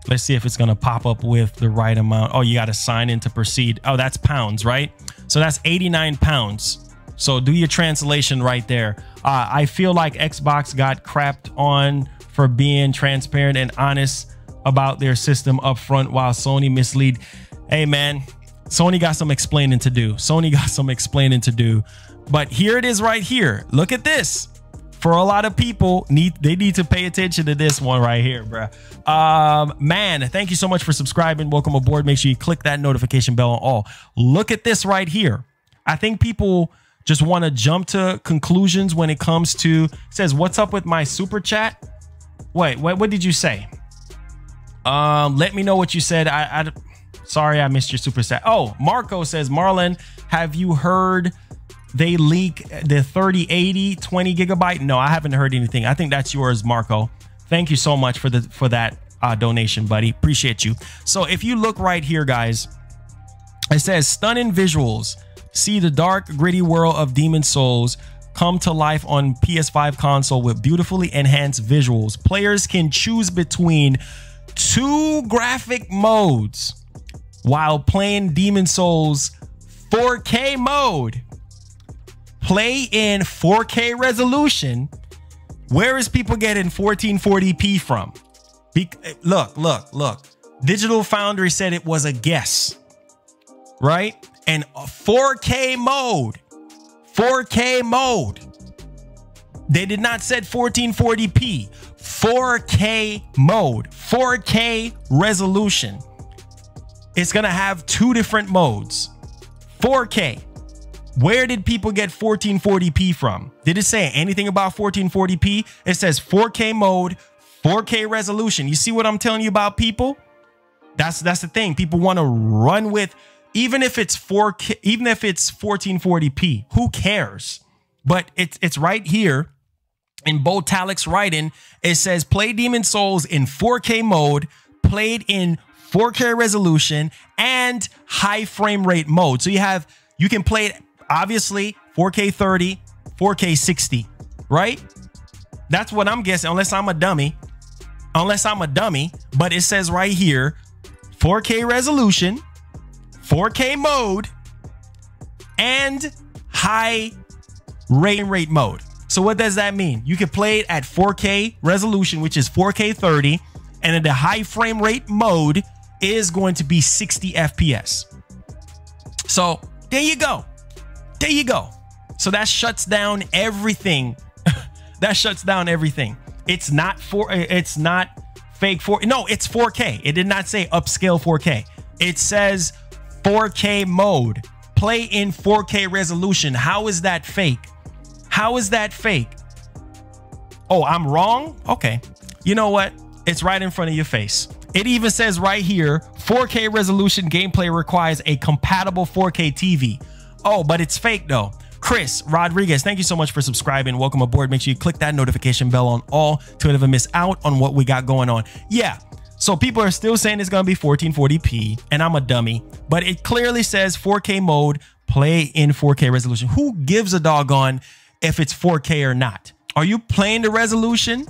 Let's see if it's going to pop up with the right amount. Oh, you got to sign in to proceed. Oh, that's pounds, right? So that's 89 pounds. So do your translation right there. I feel like Xbox got crapped on for being transparent and honest about their system up front while Sony mislead. Hey, man. Sony got some explaining to do. Sony got some explaining to do. But here it is right here. Look at this. For a lot of people, they need to pay attention to this one right here, bruh. Man, thank you so much for subscribing. Welcome aboard. Make sure you click that notification bell on all. Look at this right here. I think people just want to jump to conclusions when it comes to, it says, what's up with my super chat? Wait, what did you say? Let me know what you said. Sorry, I missed your super chat. Oh, Marco says, Marlon, have you heard they leak the 3080 20 gigabyte? No, I haven't heard anything. I think that's yours, Marco. Thank you so much for that donation, buddy. Appreciate you. So if you look right here, guys, it says stunning visuals. See the dark, gritty world of Demon Souls come to life on PS5 console with beautifully enhanced visuals. Players can choose between 2 graphic modes while playing Demon Souls 4K mode. Play in 4K resolution. Where is people getting 1440p from? Look. Digital Foundry said it was a guess, right? And 4K mode. 4K mode. They did not said 1440p. 4K mode. 4K resolution. It's going to have 2 different modes. 4K. Where did people get 1440p from? Did it say anything about 1440p? It says 4K mode, 4K resolution. You see what I'm telling you about, people? That's the thing. People want to run with, even if it's 4K, even if it's 1440p, who cares? But it's right here in Botalics writing. It says play Demon Souls in 4K mode, played in 4K resolution and high frame rate mode. So you can play it obviously 4K 30, 4K 60, right? That's what I'm guessing, unless I'm a dummy. But it says right here 4K resolution, 4K mode, and high frame rate mode. So what does that mean? You can play it at 4K resolution, which is 4K 30, and in the high frame rate mode is going to be 60 FPS. So there you go. There you go. So that shuts down everything. That shuts down everything. It's not fake 4. No, it's 4K. It did not say upscale 4K. It says 4K mode. Play in 4K resolution. How is that fake? How is that fake? Oh, I'm wrong? Okay. You know what? It's right in front of your face. It even says right here, 4K resolution gameplay requires a compatible 4K TV. Oh, but it's fake though. Chris Rodriguez, thank you so much for subscribing. Welcome aboard. Make sure you click that notification bell on all to never miss out on what we got going on. Yeah. So people are still saying it's going to be 1440p and I'm a dummy, but it clearly says 4K mode, play in 4K resolution. Who gives a doggone if it's 4K or not? Are you playing the resolution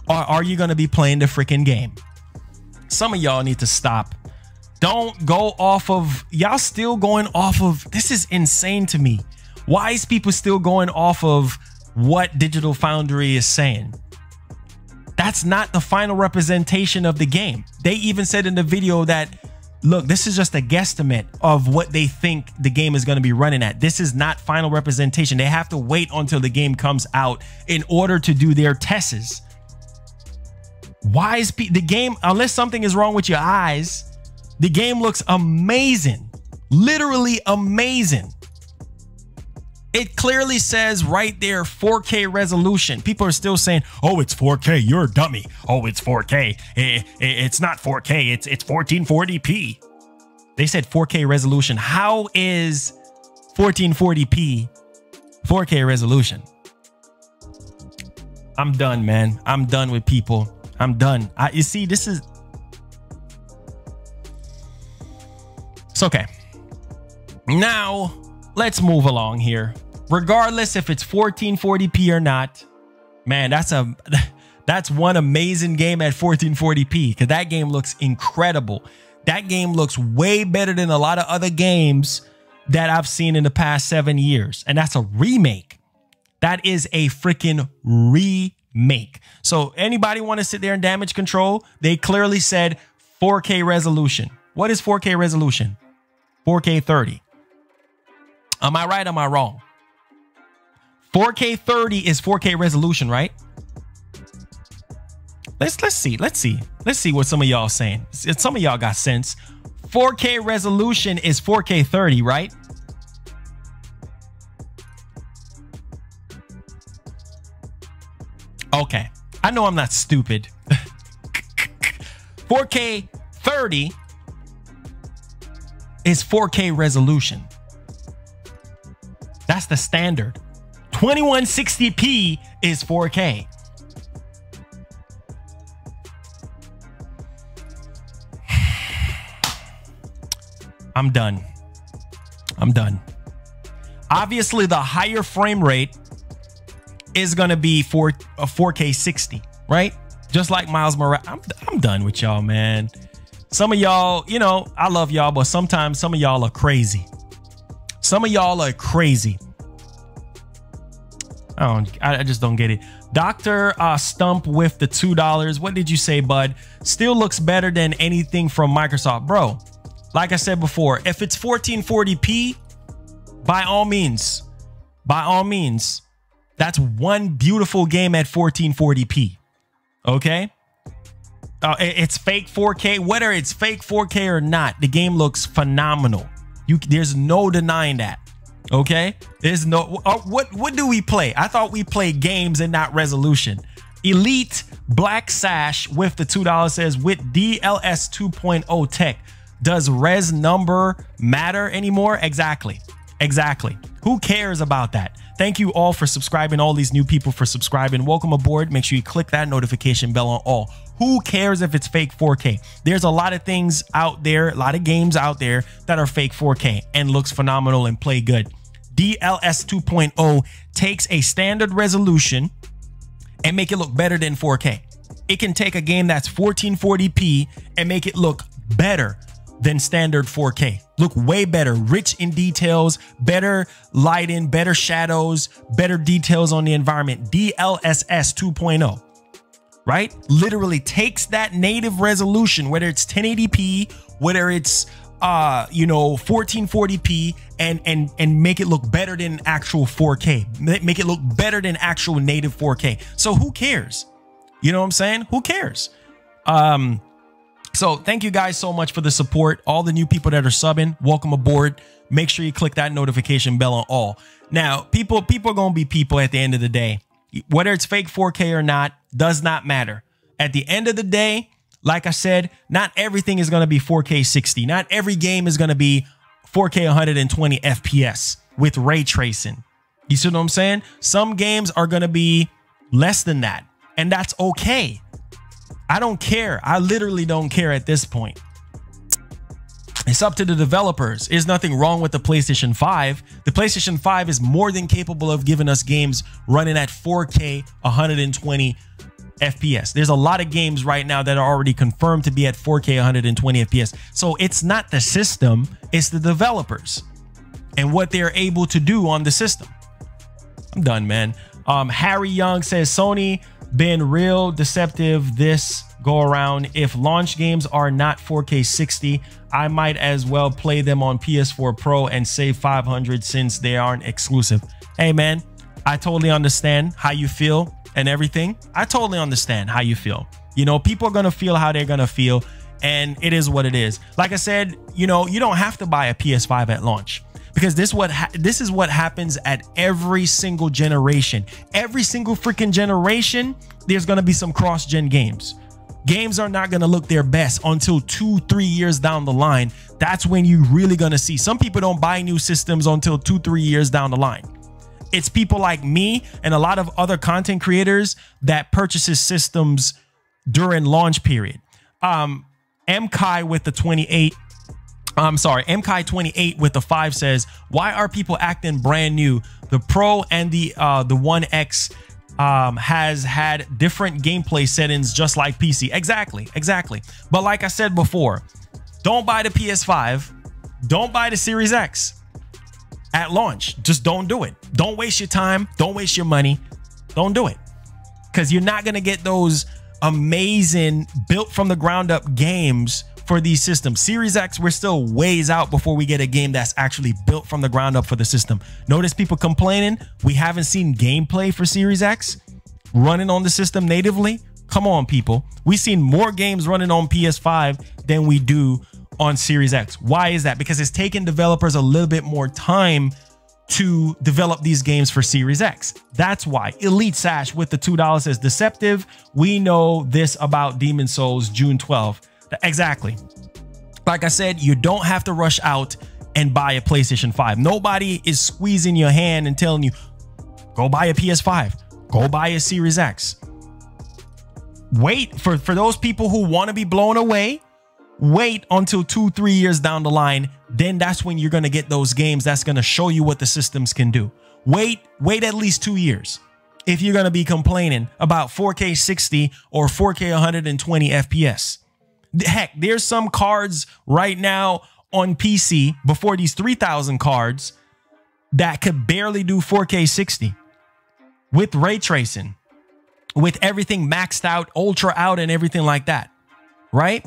or are you going to be playing the freaking game? Some of y'all need to stop. Don't go off of, y'all still going off of, this is insane to me. Why is people still going off of what Digital Foundry is saying? That's not the final representation of the game. They even said in the video that look, this is just a guesstimate of what they think the game is going to be running at. This is not final representation. They have to wait until the game comes out in order to do their tests. Why is the game, unless something is wrong with your eyes, the game looks amazing, literally amazing. It clearly says right there 4K resolution. People are still saying, oh, it's 4K, you're a dummy. Oh, it's 4K. It's not 4K, it's 1440p. They said 4K resolution. How is 1440p 4K resolution? I'm done, man. I'm done with people. I'm done. You see, this is... It's okay. Now, let's move along here. Regardless if it's 1440p or not, man, that's one amazing game at 1440p, because that game looks incredible. That game looks way better than a lot of other games that I've seen in the past 7 years. And that's a remake. That is a freaking remake. So anybody want to sit there and damage control? They clearly said 4K resolution. What is 4K resolution? 4K 30. Am I right? Am I wrong? 4K 30 is 4K resolution, right? Let's see what some of y'all saying. Some of y'all got sense. 4K resolution is 4K 30, right? Okay, I know I'm not stupid. 4K 30 is 4K resolution. That's the standard. 2160p is 4K. I'm done. I'm done. Obviously, the higher frame rate is going to be for a 4K 60, right? Just like Miles Morales. I'm done with y'all, man. Some of y'all, you know, I love y'all, but sometimes some of y'all are crazy. Some of y'all are crazy. I just don't get it. Dr. Stump with the $2. What did you say, bud? Still looks better than anything from Microsoft. Bro, like I said before, if it's 1440p, by all means, that's one beautiful game at 1440p. Okay? It's fake 4K. Whether it's fake 4K or not, the game looks phenomenal. There's no denying that. Okay, there's no what do we play? I thought we play games and not resolution. Elite Black Sash with the $2 says, with DLS 2.0 tech, does res number matter anymore? Exactly. Who cares about that? Thank you all for subscribing, all these new people for subscribing. Welcome aboard. Make sure you click that notification bell on all. Who cares if it's fake 4K? There's a lot of things out there, a lot of games out there that are fake 4K and looks phenomenal and play good. DLS 2.0 takes a standard resolution and make it look better than 4K. It can take a game that's 1440p and make it look better than standard 4K. Look way better, rich in details, better lighting, better shadows, better details on the environment. DLSS 2.0, right? Literally takes that native resolution, whether it's 1080p, whether it's 1440p, and make it look better than actual 4K. Make it look better than actual native 4K. So who cares? You know what I'm saying? Who cares? So thank you guys so much for the support. All the new people that are subbing, welcome aboard. Make sure you click that notification bell on all. Now, people are going to be people at the end of the day. Whether it's fake 4K or not, does not matter. At the end of the day, like I said, not everything is going to be 4K 60. Not every game is going to be 4K 120 FPS with ray tracing. You see what I'm saying? Some games are going to be less than that, and that's okay. I don't care. I literally don't care at this point. It's up to the developers. There's nothing wrong with the PlayStation 5. The PlayStation 5 is more than capable of giving us games running at 4K 120 FPS. There's a lot of games right now that are already confirmed to be at 4K 120 FPS. So it's not the system, it's the developers and what they're able to do on the system. I'm done, man. Harry Young says Sony been real deceptive this go around. If launch games are not 4K 60, I might as well play them on PS4 Pro and save 500 since they aren't exclusive. Hey man, I totally understand how you feel and everything. I totally understand how you feel. You know, people are gonna feel how they're gonna feel, and it is what it is. Like I said, you know, you don't have to buy a PS5 at launch, because this is what happens at every single generation. Every single freaking generation, there's gonna be some cross-gen games. Games are not gonna look their best until 2-3 years down the line. That's when you really gonna see. Some people don't buy new systems until 2-3 years down the line. It's people like me and a lot of other content creators that purchases systems during launch period. MKai with the 28. I'm sorry, MKai28 with the 5 says, why are people acting brand new? The Pro and the One X has had different gameplay settings just like PC. Exactly. But like I said before, don't buy the PS5. Don't buy the Series X at launch. Just don't do it. Don't waste your time. Don't waste your money. Don't do it, because you're not going to get those amazing built from the ground up games for these systems. Series X, we're still ways out before we get a game that's actually built from the ground up for the system. Notice people complaining we haven't seen gameplay for Series X running on the system natively. Come on, people. We've seen more games running on PS5 than we do on Series X. Why is that? Because it's taken developers a little bit more time to develop these games for Series X. That's why. Elite Sash with the $2 says, deceptive. We know this about Demon Souls June 12th. Exactly. Like I said, you don't have to rush out and buy a PlayStation 5. Nobody is squeezing your hand and telling you, go buy a PS5, go buy a Series X. Wait for those people who want to be blown away. Wait until 2-3 years down the line. Then that's when you're going to get those games that's going to show you what the systems can do. Wait at least 2 years if you're going to be complaining about 4K 60 or 4K 120 FPS. Heck, there's some cards right now on PC before these 3,000 cards that could barely do 4K 60 with ray tracing, with everything maxed out, ultra out, and everything like that, right?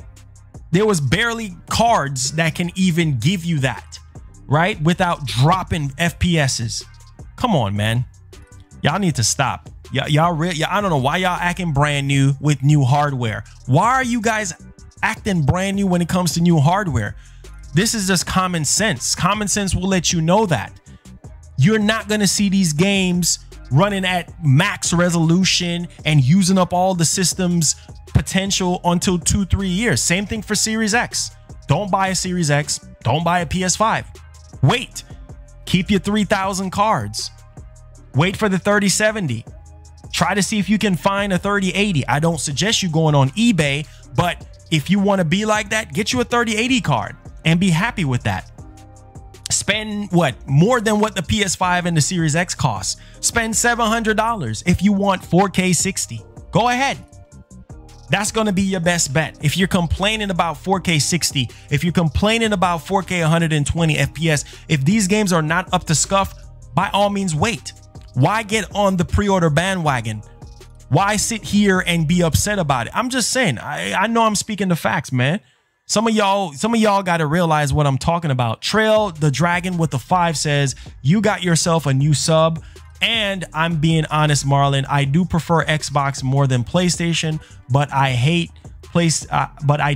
There was barely cards that can even give you that, right? Without dropping FPSs. Come on, man. Y'all need to stop. I don't know why y'all acting brand new with new hardware. Why are you guys acting brand new when it comes to new hardware? This is just common sense. Common sense will let you know that you're not going to see these games running at max resolution and using up all the system's potential until 2-3 years. Same thing for Series X. Don't buy a Series X. Don't buy a PS5. Wait. Keep your 3,000 cards. Wait for the 3070. Try to see if you can find a 3080. I don't suggest you going on eBay, but if you want to be like that, get you a 3080 card and be happy with that. Spend what? More than what the PS5 and the Series X costs. Spend $700 if you want 4K 60. Go ahead. That's going to be your best bet. If you're complaining about 4K 60, if you're complaining about 4K 120 FPS, if these games are not up to scuff, by all means, wait. Why get on the pre-order bandwagon? Why sit here and be upset about it? I'm just saying, I know I'm speaking the facts, man. Some of y'all got to realize what I'm talking about. Trail the Dragon with the 5 says, you got yourself a new sub. And I'm being honest, Marlon, I do prefer Xbox more than PlayStation, but I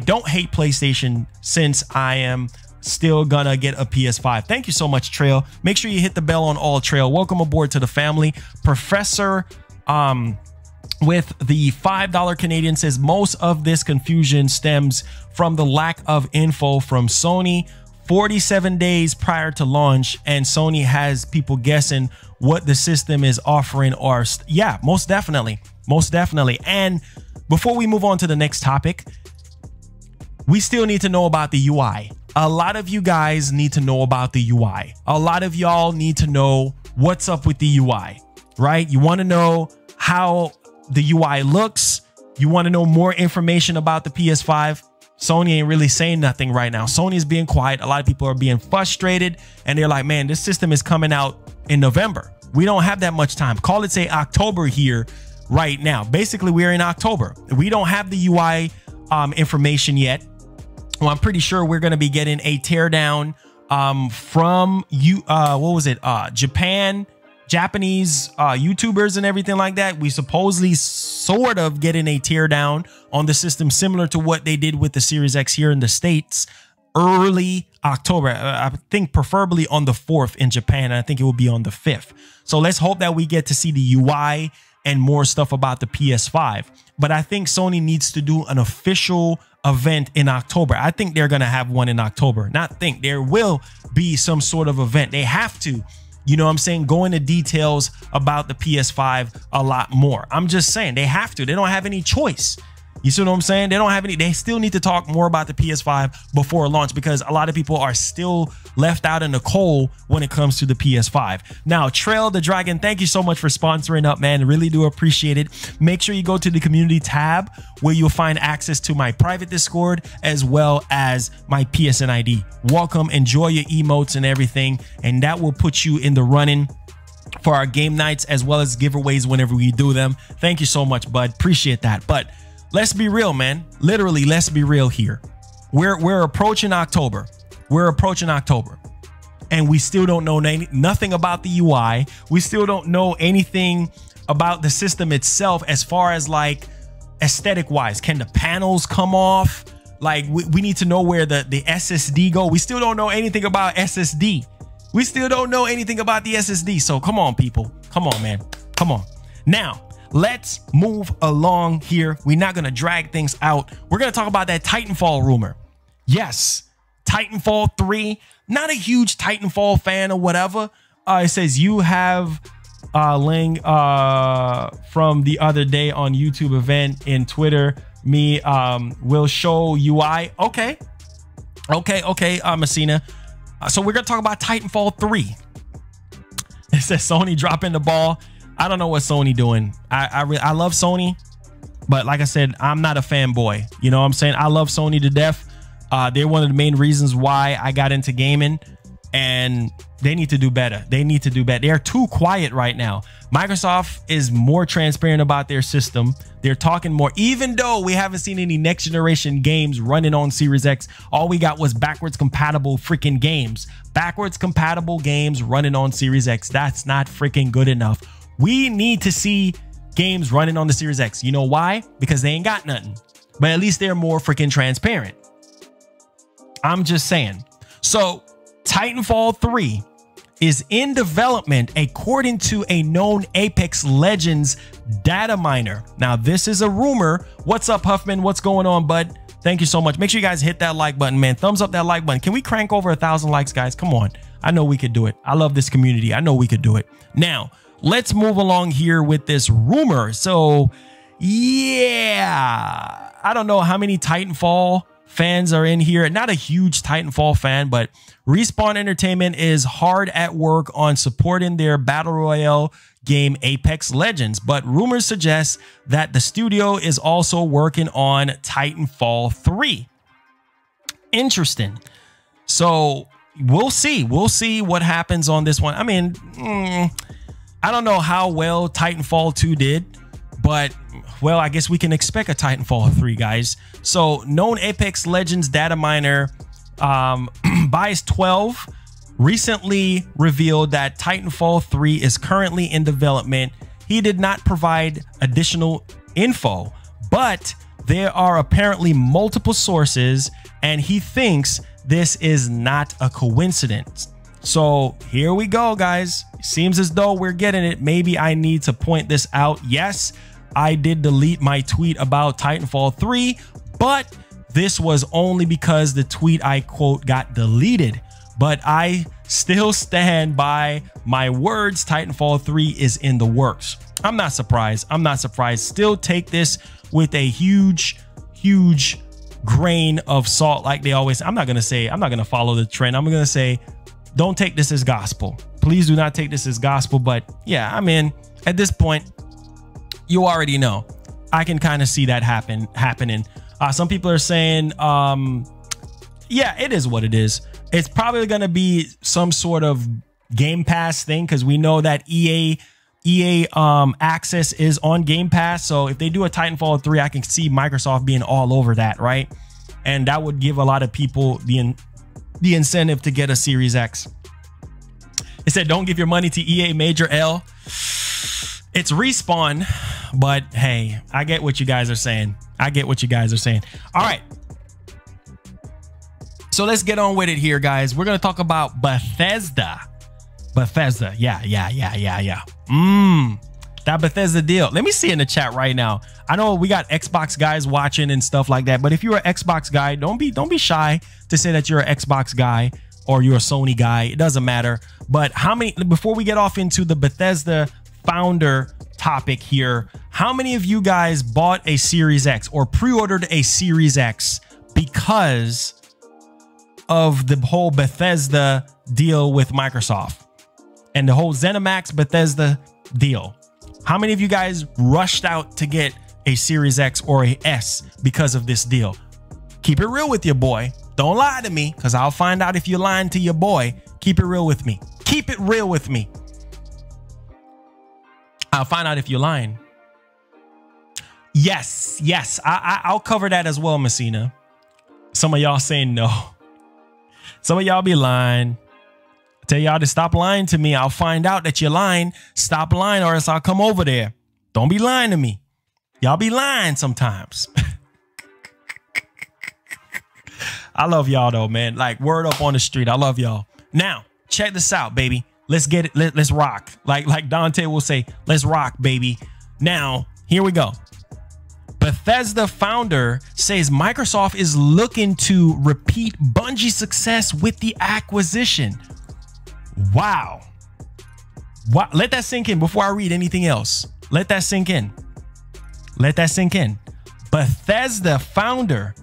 don't hate PlayStation since I am still gonna get a PS5. Thank you so much, Trail. Make sure you hit the bell on all, Trail. Welcome aboard to the family. Professor with the $5 Canadian says, most of this confusion stems from the lack of info from Sony 47 days prior to launch, and Sony has people guessing what the system is offering. Or yeah, most definitely. And before we move on to the next topic, we still need to know about the UI. A lot of you guys need to know about the UI. A lot of y'all need to know what's up with the UI, right? You want to know how the UI looks. You want to know more information about the PS5. Sony ain't really saying nothing right now. Sony is being quiet. A lot of people are being frustrated and they're like, man, this system is coming out in November. We don't have that much time. Call it, say, October here right now. Basically, we're in October. We don't have the UI information yet. Well, I'm pretty sure we're going to be getting a teardown from Japanese YouTubers and everything like that. We supposedly sort of getting a teardown on the system, similar to what they did with the Series X here in the States early October. I think preferably on the 4th in Japan. And I think it will be on the 5th. So let's hope that we get to see the UI and more stuff about the PS5. But I think Sony needs to do an official event in October. I think they're going to have one in October. Not think, there will be some sort of event. They have to, you know what I'm saying, go into details about the PS5 a lot more. I'm just saying they have to. They don't have any choice. You see what I'm saying? They don't have any. They still need to talk more about the PS5 before launch, because a lot of people are still left out in the cold when it comes to the PS5. Now, Trail the Dragon, thank you so much for sponsoring up, man. Really do appreciate it. Make sure you go to the community tab where you'll find access to my private Discord as well as my PSN ID. Welcome, enjoy your emotes and everything, and that will put you in the running for our game nights as well as giveaways whenever we do them. Thank you so much, bud. Appreciate that. But let's be real, man. Literally, let's be real here. We're approaching October. We're approaching October, and we still don't know nothing about the UI. We still don't know anything about the system itself as far as like aesthetic wise. Can the panels come off? Like we need to know where the SSD go. We still don't know anything about SSD. We still don't know anything about the SSD. So come on, people. Come on, man. Come on. Now, let's move along here. We're not going to drag things out. We're going to talk about that Titanfall rumor. Yes, Titanfall 3. Not a huge Titanfall fan or whatever. It says you have link from the other day on YouTube event in Twitter. Me will show UI. Okay, Messina. So we're going to talk about Titanfall 3. It says Sony dropping the ball. I don't know what Sony doing. I love Sony, but like I said, I'm not a fanboy. You know what I'm saying? I love Sony to death. They're one of the main reasons why I got into gaming, and they need to do better. They need to do better. They're too quiet right now. Microsoft is more transparent about their system. They're talking more, even though we haven't seen any next generation games running on Series X. All we got was backwards compatible freaking games. Backwards compatible games running on Series X. That's not freaking good enough. We need to see games running on the Series X. You know why? Because they ain't got nothing. But at least they're more freaking transparent. I'm just saying. So Titanfall 3 is in development according to a known Apex Legends data miner. Now, this is a rumor. What's up, Huffman? What's going on, bud? Thank you so much. Make sure you guys hit that like button, man. Thumbs up that like button. Can we crank over 1,000 likes, guys? Come on. I know we could do it. I love this community. I know we could do it. Now, let's move along here with this rumor. So, yeah, I don't know how many Titanfall fans are in here. Not a huge Titanfall fan, but Respawn Entertainment is hard at work on supporting their battle royale game Apex Legends, but rumors suggest that the studio is also working on Titanfall 3. Interesting. So we'll see. We'll see what happens on this one. I mean, I don't know how well Titanfall 2 did, but well, I guess we can expect a Titanfall 3, guys. So known Apex Legends data miner Bias12 recently revealed that Titanfall 3 is currently in development. He did not provide additional info, but there are apparently multiple sources, and he thinks this is not a coincidence. So here we go, guys. Seems as though we're getting it. Maybe I need to point this out. Yes, I did delete my tweet about Titanfall 3, but this was only because the tweet I quote got deleted. But I still stand by my words. Titanfall 3 is in the works. I'm not surprised. I'm not surprised. Still take this with a huge grain of salt, like they always. I'm not going to follow the trend. I'm going to say, don't take this as gospel. Please do not take this as gospel. But yeah, I mean, at this point, you already know. I can kind of see that happening. Some people are saying, yeah, it is what it is. It's probably going to be some sort of Game Pass thing, because we know that EA access is on Game Pass. So if they do a Titanfall 3, I can see Microsoft being all over that, right? And that would give a lot of people the incentive to get a Series X. It said, don't give your money to EA, Major L. It's Respawn, but hey, I get what you guys are saying. I get what you guys are saying. All right. So let's get on with it here, guys. We're going to talk about Bethesda. Bethesda. Yeah. That Bethesda deal. Let me see in the chat right now. I know we got Xbox guys watching and stuff like that, but if you're an Xbox guy, don't be shy to say that you're an Xbox guy or you're a Sony guy. It doesn't matter. But how many, before we get off into the Bethesda founder topic here, how many of you guys bought a Series X or pre-ordered a Series X because of the whole Bethesda deal with Microsoft and the whole ZeniMax Bethesda deal? How many of you guys rushed out to get a Series X or a S because of this deal? Keep it real with your boy. Don't lie to me, because I'll find out if you're lying to your boy. Keep it real with me. Keep it real with me. I'll find out if you're lying. Yes. I'll cover that as well, Messina. Some of y'all saying no. Some of y'all be lying. Tell y'all to stop lying to me. I'll find out that you're lying. Stop lying, or else I'll come over there. Don't be lying to me. Y'all be lying sometimes. I love y'all though, man. Like, word up on the street. I love y'all. Now, check this out, baby. Let's get it. Let's rock. Like Dante will say, let's rock, baby. Now, here we go. Bethesda founder says Microsoft is looking to repeat Bungie's success with the acquisition. Wow. Let that sink in before I read anything else. Let that sink in. Let that sink in. Bethesda founder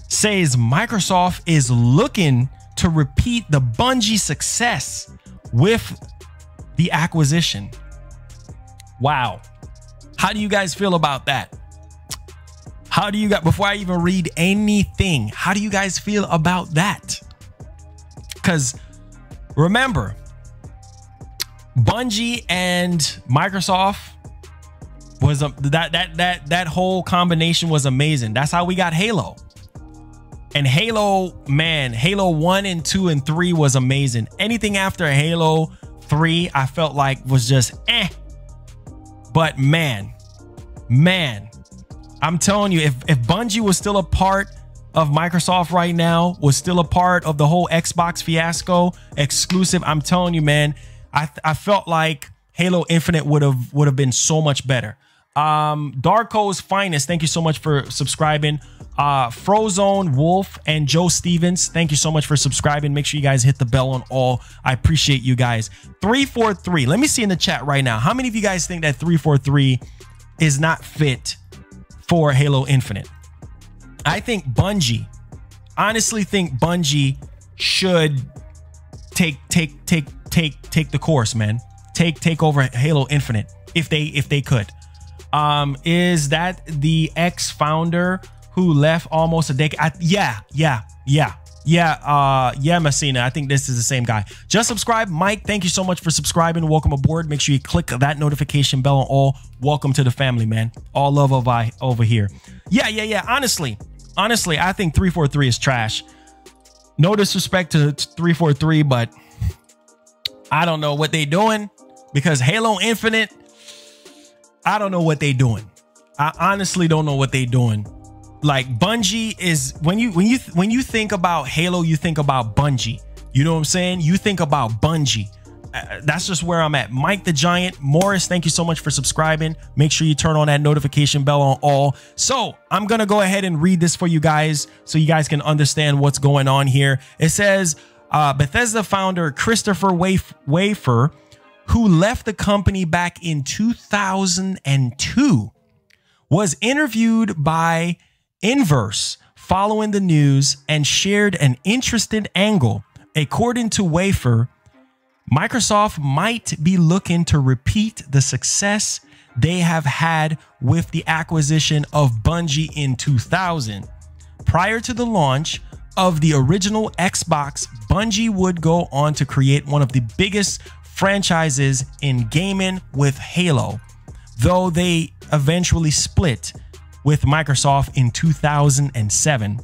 says Microsoft is looking to repeat the Bungie success with the acquisition. Wow. How do you guys feel about that? How do you guys, before I even read anything, how do you guys feel about that? Because remember, Bungie and Microsoft was that whole combination was amazing. That's how we got Halo. And Halo, man, Halo 1 and 2 and 3 was amazing. Anything after Halo 3, I felt like was just eh. But man, I'm telling you, if Bungie was still a part of Microsoft right now, was still a part of the whole Xbox fiasco exclusive, I'm telling you, man, I felt like Halo Infinite would have been so much better. Darko's Finest, thank you so much for subscribing. Frozone Wolf and Joe Stevens, thank you so much for subscribing. Make sure you guys hit the bell on all. I appreciate you guys. 343, let me see in the chat right now, how many of you guys think that 343 is not fit for Halo Infinite? I think Bungie, honestly think Bungie should take the course, man. Take over Halo Infinite if they could. Is that the ex-founder who left almost a decade? Yeah, Messina, I think this is the same guy. Just subscribe. Mike, thank you so much for subscribing. Welcome aboard. Make sure you click that notification bell on all. Welcome to the family, man. All love over here. Yeah. Honestly, I think 343 is trash. No disrespect to 343, but I don't know what they doing, because Halo Infinite, I don't know what they doing. I honestly don't know what they doing. Like, Bungie is, when you think about Halo, you think about Bungie. You know what I'm saying? You think about Bungie. That's just where I'm at. Mike the Giant, Morris, thank you so much for subscribing. Make sure you turn on that notification bell on all. So I'm gonna go ahead and read this for you guys so you guys can understand what's going on here. It says Bethesda founder Christopher Wafer, who left the company back in 2002, was interviewed by Inverse following the news and shared an interesting angle. According to Wafer, Microsoft might be looking to repeat the success they have had with the acquisition of Bungie in 2000. Prior to the launch, of the original Xbox, Bungie would go on to create one of the biggest franchises in gaming with Halo, though they eventually split with Microsoft in 2007.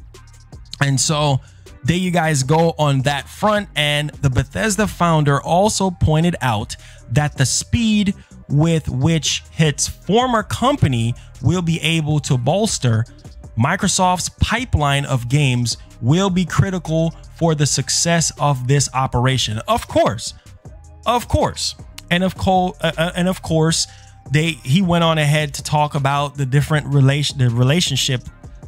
And so there you guys go on that front. And the Bethesda founder also pointed out that the speed with which its former company will be able to bolster Microsoft's pipeline of games will be critical for the success of this operation. Of course. And of course, he went on ahead to talk about the different relationship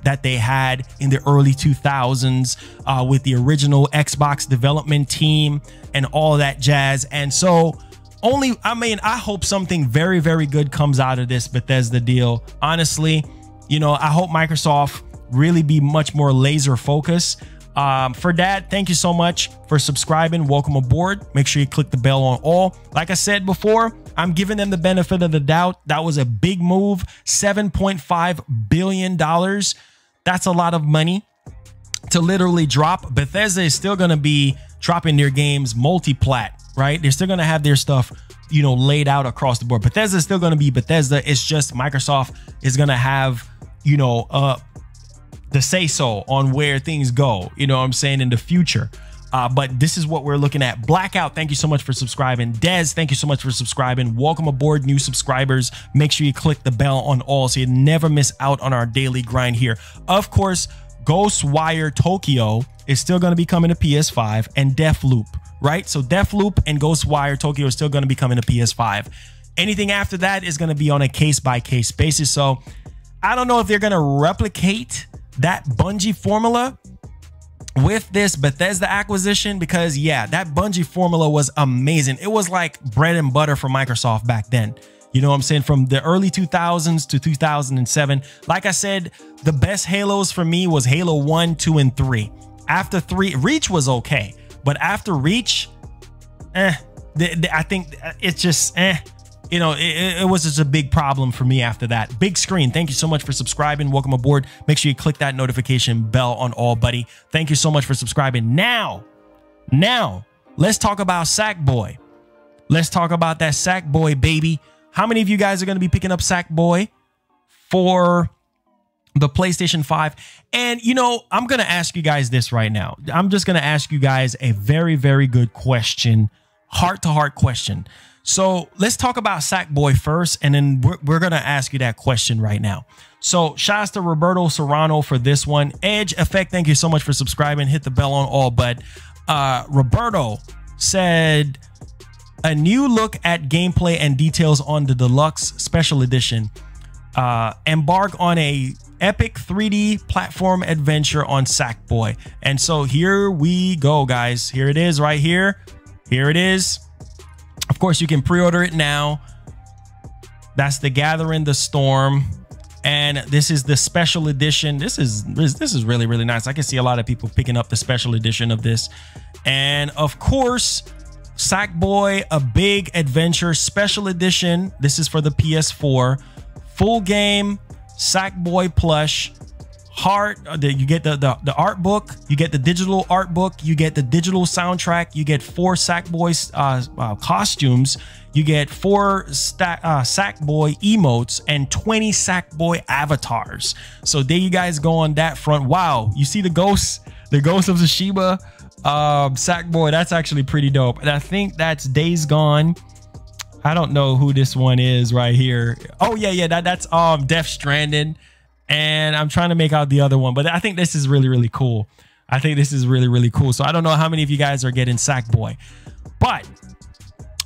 that they had in the early 2000s with the original Xbox development team and all that jazz. And so I hope something very, very good comes out of this Bethesda deal. Honestly, you know, I hope Microsoft really be much more laser focused. For that, thank you so much for subscribing. Welcome aboard. Make sure you click the bell on all. Like I said before, I'm giving them the benefit of the doubt. That was a big move. $7.5 billion. That's a lot of money to literally drop. Bethesda is still going to be dropping their games multi-plat, right? They're still going to have their stuff, you know, laid out across the board. Bethesda is still going to be Bethesda. It's just Microsoft is going to have, you know, the say so on where things go, you know what I'm saying, in the future. But this is what we're looking at. Blackout, thank you so much for subscribing. Dez, thank you so much for subscribing. Welcome aboard, new subscribers. Make sure you click the bell on all so you never miss out on our daily grind here. Of course, Ghostwire Tokyo is still going to be coming to PS5, and Deathloop, right? So Deathloop and Ghostwire Tokyo is still going to be coming to PS5. Anything after that is going to be on a case-by-case basis. So I don't know if they're going to replicate that Bungie formula with this Bethesda acquisition, because yeah, that Bungie formula was amazing. It was like bread and butter for Microsoft back then. You know what I'm saying? From the early 2000s to 2007. Like I said, the best Halos for me was Halo 1, 2, and 3. After 3, Reach was okay. But after Reach, I think it's just, you know, it was just a big problem for me after that. Big Screen, thank you so much for subscribing. Welcome aboard. Make sure you click that notification bell on all, buddy. Thank you so much for subscribing. Now, let's talk about Sackboy. Let's talk about that Sackboy, baby. How many of you guys are going to be picking up Sackboy for the PlayStation 5? And, you know, I'm going to ask you guys this right now. I'm just going to ask you guys a very, very good question, heart-to-heart question. So let's talk about Sackboy first, and then we're going to ask you that question right now. So shouts to Roberto Serrano for this one. Edge Effect, thank you so much for subscribing. Hit the bell on all, bud. Roberto said, a new look at gameplay and details on the Deluxe Special Edition. Embark on a epic 3D platform adventure on Sackboy. And so here we go, guys. Here it is right here. Here it is. Of course, you can pre-order it now. That's the Gathering the Storm. And this is the special edition. This is really, really nice. I can see a lot of people picking up the special edition of this. And of course, Sackboy, a big adventure special edition. This is for the PS4. Full game, Sackboy plush. You get the art book, you get the digital art book, you get the digital soundtrack, you get 4 Sackboy costumes, you get 4 Sackboy emotes, and 20 Sackboy avatars. So there you guys go on that front. Wow, you see the ghost of Tsushima, Sackboy. That's actually pretty dope. And I think that's Days Gone. I don't know who this one is right here. Oh yeah, that's Death Stranding. And I'm trying to make out the other one, but I think this is really, really cool. I think this is really, really cool. So I don't know how many of you guys are getting Sackboy, but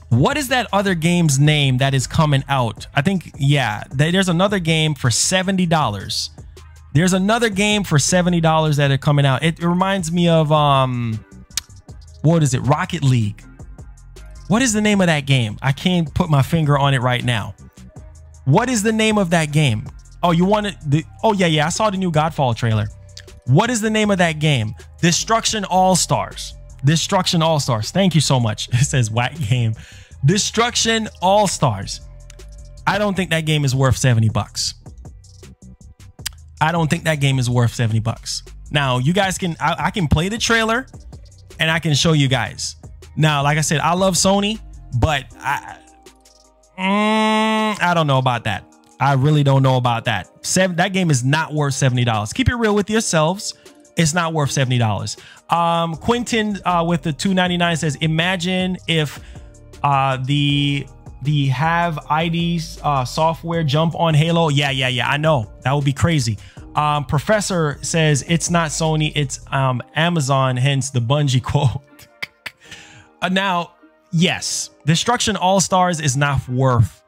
what is that other game's name that is coming out? I think, yeah, there's another game for $70. There's another game for $70 that are coming out. It reminds me of, what is it? Rocket League. What is the name of that game? I can't put my finger on it right now. What is the name of that game? Oh, you want it? Oh, yeah. I saw the new Godfall trailer. What is the name of that game? Destruction All-Stars. Destruction All-Stars. Thank you so much. It says whack game. Destruction All-Stars. I don't think that game is worth $70. I don't think that game is worth $70. Now you guys can, I can play the trailer and I can show you guys. Now, like I said, I love Sony, but I don't know about that. I really don't know about that. That game is not worth $70. Keep it real with yourselves. It's not worth $70. Quentin with the $2.99 says, imagine if the Have IDs software jump on Halo. Yeah, I know. That would be crazy. Professor says it's not Sony, it's Amazon, hence the Bungie quote. Now, yes, Destruction All-Stars is not worth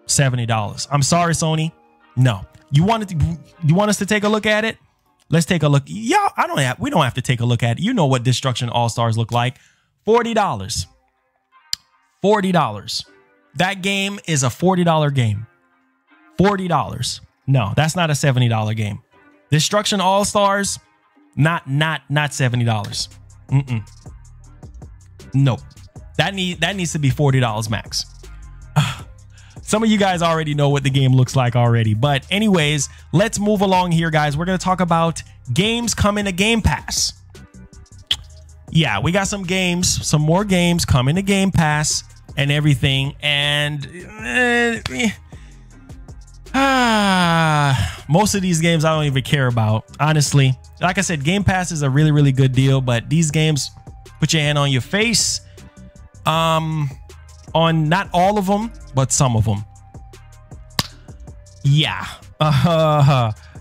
$70. I'm sorry, Sony. No. You want us to take a look at it? Let's take a look. Yeah, we don't have to take a look at it. You know what Destruction All-Stars look like. $40. $40. That game is a $40 game. $40. No, that's not a $70 game. Destruction All-Stars, not $70. Nope. That needs to be $40 max. Some of you guys already know what the game looks like already. But anyways, let's move along here, guys. We're going to talk about games coming to Game Pass. Yeah, we got some more games coming to Game Pass and everything. And most of these games I don't even care about, honestly. Like I said, Game Pass is a really, really good deal. But these games, put your hand on your face. On not all of them, but some of them. Yeah.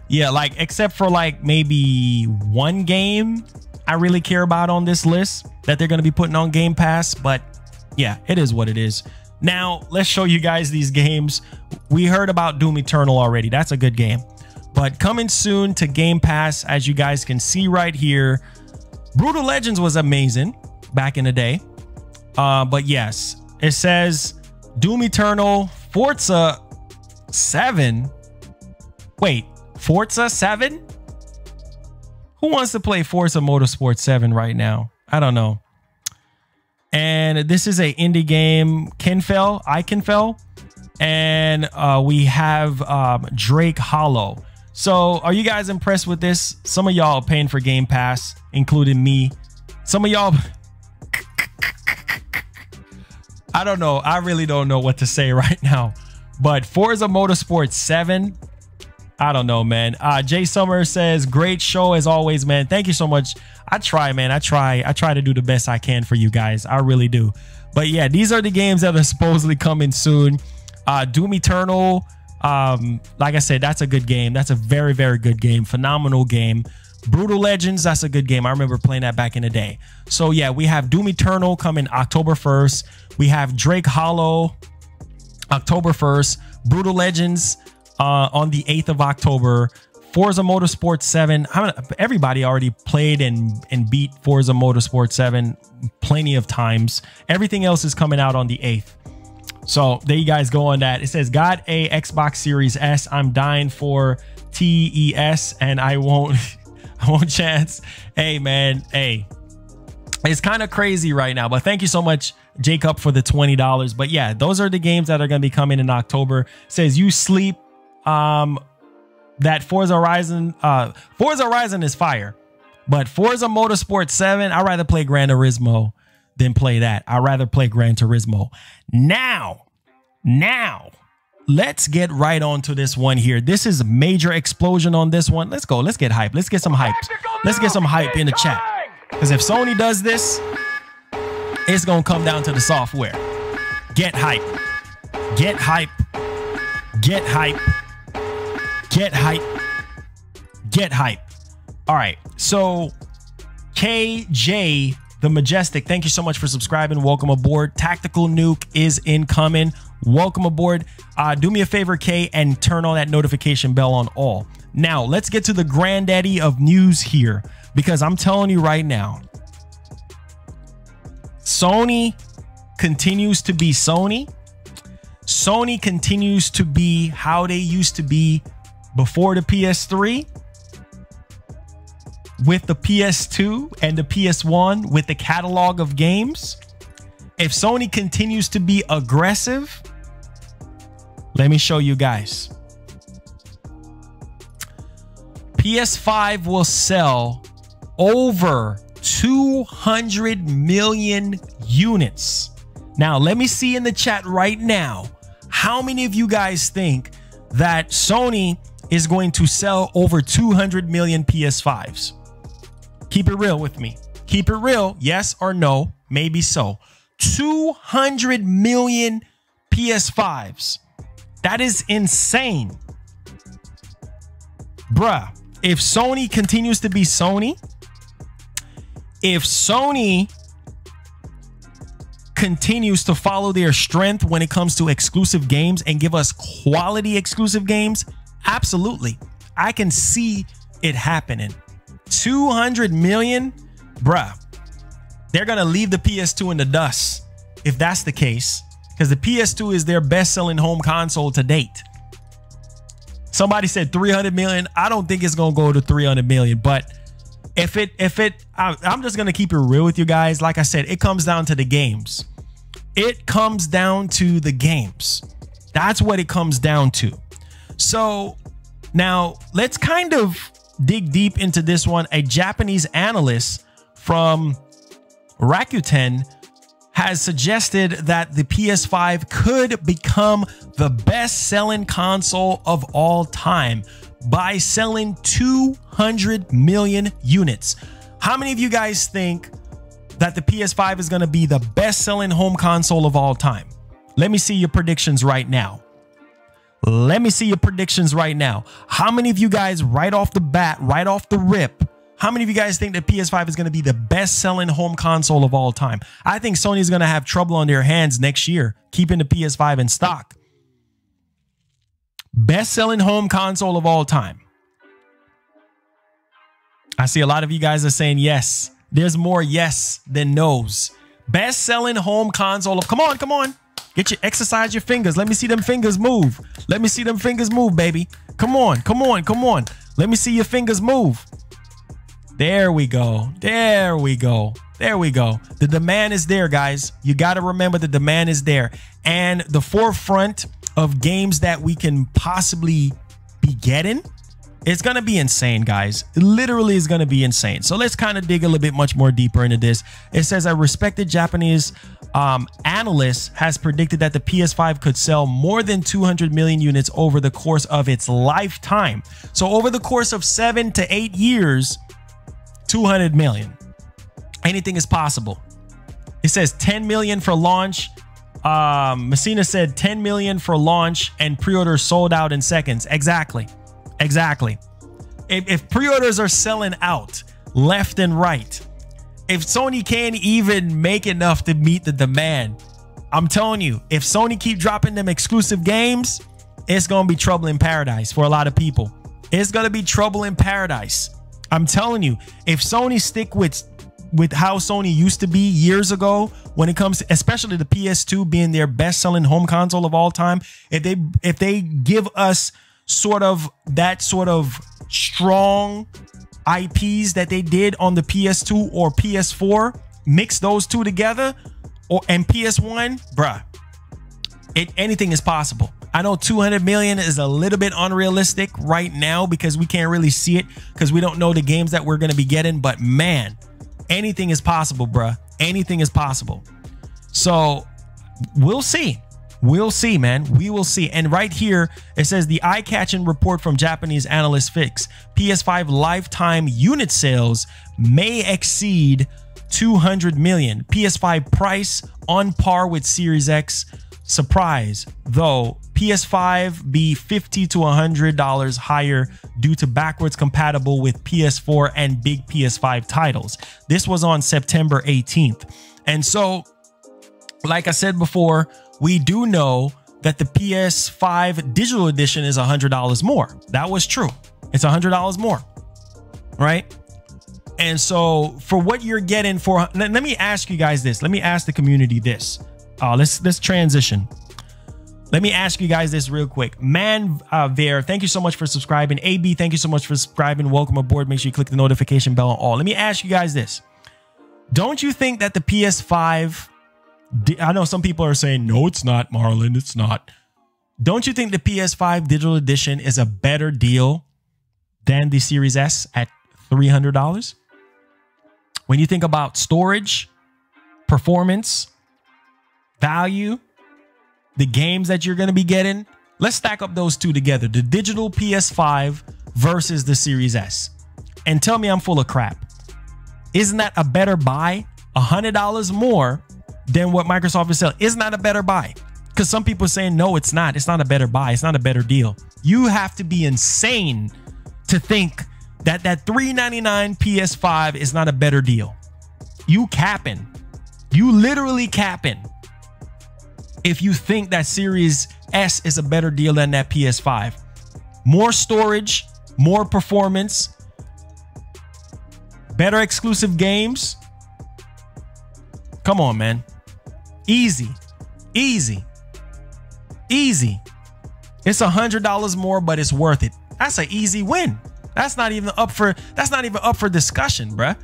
Yeah, like except for like maybe one game I really care about on this list that they're going to be putting on Game Pass. But yeah, it is what it is. Now, let's show you guys these games. We heard about Doom Eternal already. That's a good game. But coming soon to Game Pass, as you guys can see right here, Brutal Legends was amazing back in the day. But yes, it says Doom Eternal, Forza 7. Wait, Forza 7? Who wants to play Forza Motorsport 7 right now? I don't know. And this is a indie game, Ikenfell. And we have Drake Hollow. So are you guys impressed with this? Some of y'all are paying for Game Pass, including me. Some of y'all... I don't know. I really don't know what to say right now. But Forza Motorsport 7, I don't know, man. Jay Summer says, great show as always, man. Thank you so much. I try, man. I try to do the best I can for you guys. I really do. But yeah, these are the games that are supposedly coming soon. Doom Eternal, like I said, that's a good game. That's a very, very good game. Phenomenal game. Brutal Legends, that's a good game. I remember playing that back in the day. So yeah, we have Doom Eternal coming October 1st. We have Drake Hollow October 1st. Brutal Legends on the 8th of October. Forza Motorsport 7. Everybody already played and beat Forza Motorsport 7 plenty of times. Everything else is coming out on the 8th. So there you guys go on that. It says, got a Xbox Series S. I'm dying for TES and I won't chance. Hey man, hey, it's kind of crazy right now, but thank you so much, Jacob, for the $20. But yeah, those are the games that are going to be coming in October. It says you sleep. That Forza Horizon is fire, but Forza Motorsport 7, I'd rather play Gran Turismo than play that. I'd rather play Gran Turismo. Now let's get right on to this one here. This is a major explosion on this one. Let's go. Let's get hype. Let's get some hype. Let's get some hype in the chat. Because if Sony does this, it's going to come down to the software. Get hype. Get hype. Get hype. Get hype. Get hype. All right. So KJ the Majestic, thank you so much for subscribing. Welcome aboard. Tactical Nuke is incoming. Welcome aboard. Do me a favor, K, and turn on that notification bell on all. Now, let's get to the granddaddy of news here, because I'm telling you right now, Sony continues to be Sony. Sony continues to be how they used to be before the PS3, with the PS2 and the PS1, with the catalog of games. If Sony continues to be aggressive, let me show you guys. PS5 will sell over 200 million units. Now, let me see in the chat right now, how many of you guys think that Sony is going to sell over 200 million PS5s? Keep it real with me. Keep it real. Yes or no? Maybe so. 200 million PS5s. That is insane. Bruh, if Sony continues to be Sony, if Sony continues to follow their strength when it comes to exclusive games and give us quality exclusive games, absolutely. I can see it happening. 200 million, bruh. They're going to leave the PS2 in the dust if that's the case, because the PS2 is their best-selling home console to date. Somebody said 300 million. I don't think it's going to go to 300 million, but I'm just going to keep it real with you guys. Like I said, it comes down to the games. It comes down to the games. That's what it comes down to. So now let's kind of dig deep into this one. A Japanese analyst from Rakuten has suggested that the PS5 could become the best-selling console of all time by selling 200 million units. How many of you guys think that the PS5 is going to be the best-selling home console of all time? Let me see your predictions right now. Let me see your predictions right now. How many of you guys right off the bat, right off the rip, how many of you guys think that PS5 is going to be the best-selling home console of all time? I think Sony is going to have trouble on their hands next year keeping the PS5 in stock. Best-selling home console of all time. I see a lot of you guys are saying yes. There's more yes than no's. Best-selling home console of... Come on, come on. Exercise your fingers. Let me see them fingers move. Let me see them fingers move, baby. Come on, come on, come on. Let me see your fingers move. There we go. There we go. There we go. The demand is there, guys. You got to remember the demand is there. And the forefront of games that we can possibly be getting, it's going to be insane, guys. It literally is going to be insane. So let's kind of dig a little bit much more deeper into this. It says a respected Japanese analyst has predicted that the PS5 could sell more than 200 million units over the course of its lifetime. So over the course of 7 to 8 years, 200 million. Anything is possible. It says 10 million for launch. Messina said 10 million for launch and pre-orders sold out in seconds. Exactly. Exactly. If pre-orders are selling out left and right, if Sony can't even make enough to meet the demand, I'm telling you, if Sony keep dropping them exclusive games, it's going to be trouble in paradise for a lot of people. It's going to be trouble in paradise. I'm telling you, if Sony stick with how Sony used to be years ago when it comes to, especially the PS2 being their best-selling home console of all time, if they give us sort of that sort of strong IPs that they did on the PS2 or PS4, mix those two together, and PS1, bruh, anything is possible. I know 200 million is a little bit unrealistic right now because we can't really see it because we don't know the games that we're going to be getting. But man, anything is possible, bruh. Anything is possible. So we'll see. We'll see, man. We will see. And right here, it says the eye-catching report from Japanese analyst Fix. PS5 lifetime unit sales may exceed 200 million. PS5 price on par with Series X. Surprise, though, PS5 be $50 to $100 higher due to backwards compatible with PS4 and big PS5 titles. This was on September 18th. And so, like I said before, we do know that the PS5 digital edition is $100 more. That was true. It's $100 more, right? And so for what you're getting for, let me ask you guys this. Let me ask the community this. Let's transition. Let me ask you guys this real quick. Ver, thank you so much for subscribing. AB, thank you so much for subscribing. Welcome aboard. Make sure you click the notification bell on all. Let me ask you guys this. Don't you think that the PS5, I know some people are saying, no, it's not, Marlon, it's not. Don't you think the PS5 digital edition is a better deal than the Series S at $300? when you think about storage, performance, value, the games that you're going to be getting, let's stack up those two together. The digital PS5 versus the Series S. And tell me I'm full of crap. Isn't that a better buy? $100 more than what Microsoft is selling. Isn't that a better buy? Because some people are saying, no, it's not. It's not a better buy. It's not a better deal. You have to be insane to think that that $399 PS5 is not a better deal. You capping. You literally capping. If you think that Series S is a better deal than that PS5. More storage, more performance, better exclusive games. Come on, man. Easy. Easy. Easy. It's $100 more, but it's worth it. That's an easy win. That's not even up for discussion, bruh.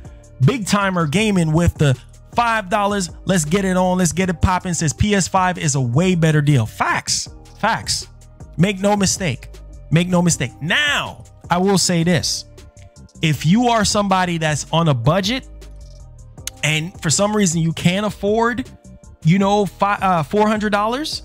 Big timer gaming with the $5. Let's get it on. Let's get it popping. Says PS5 is a way better deal. Facts. Facts. Make no mistake. Make no mistake. Now, I will say this. If you are somebody that's on a budget and for some reason you can't afford, you know, $400,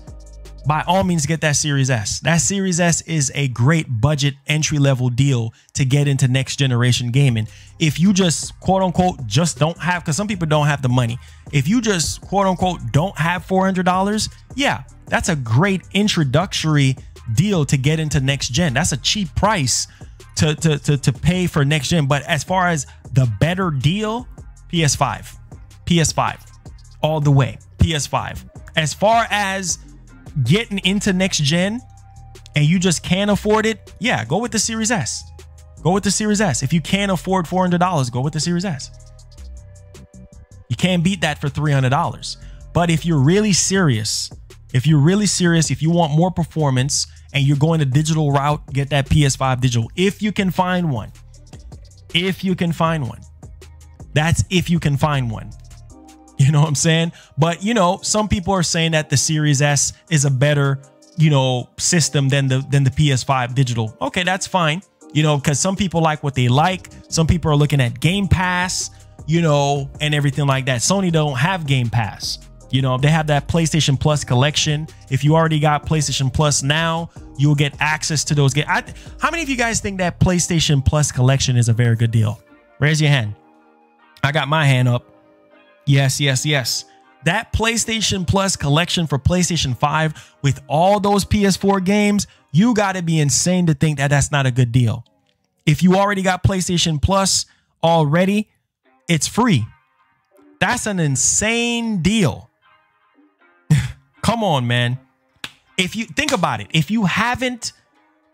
by all means, get that Series S. That Series S is a great budget entry-level deal to get into next generation gaming. If you just, quote unquote, just don't have, because some people don't have the money. If you just, quote unquote, don't have $400, yeah, that's a great introductory deal to get into next gen. That's a cheap price to pay for next gen. But as far as the better deal, PS5 all the way. PS5. As far as getting into next gen and you just can't afford it, yeah, go with the Series S. Go with the Series S. If you can't afford $400, go with the Series S. You can't beat that for $300. But if you're really serious, if you want more performance and you're going the digital route, get that PS5 digital. If you can find one. If you can find one. That's if you can find one. You know what I'm saying? But, you know, some people are saying that the Series S is a better, you know, system than the PS5 digital. Okay, that's fine. You know, because some people like what they like. Some people are looking at Game Pass, you know, and everything like that. Sony don't have Game Pass. You know, they have that PlayStation Plus collection. If you already got PlayStation Plus now, you'll get access to those games. How many of you guys think that PlayStation Plus collection is a very good deal? Raise your hand. I got my hand up. Yes, yes, yes. That PlayStation Plus collection for PlayStation 5 with all those PS4 games, you got to be insane to think that that's not a good deal. If you already got PlayStation Plus already, it's free. That's an insane deal. Come on, man. If you think about it, if you haven't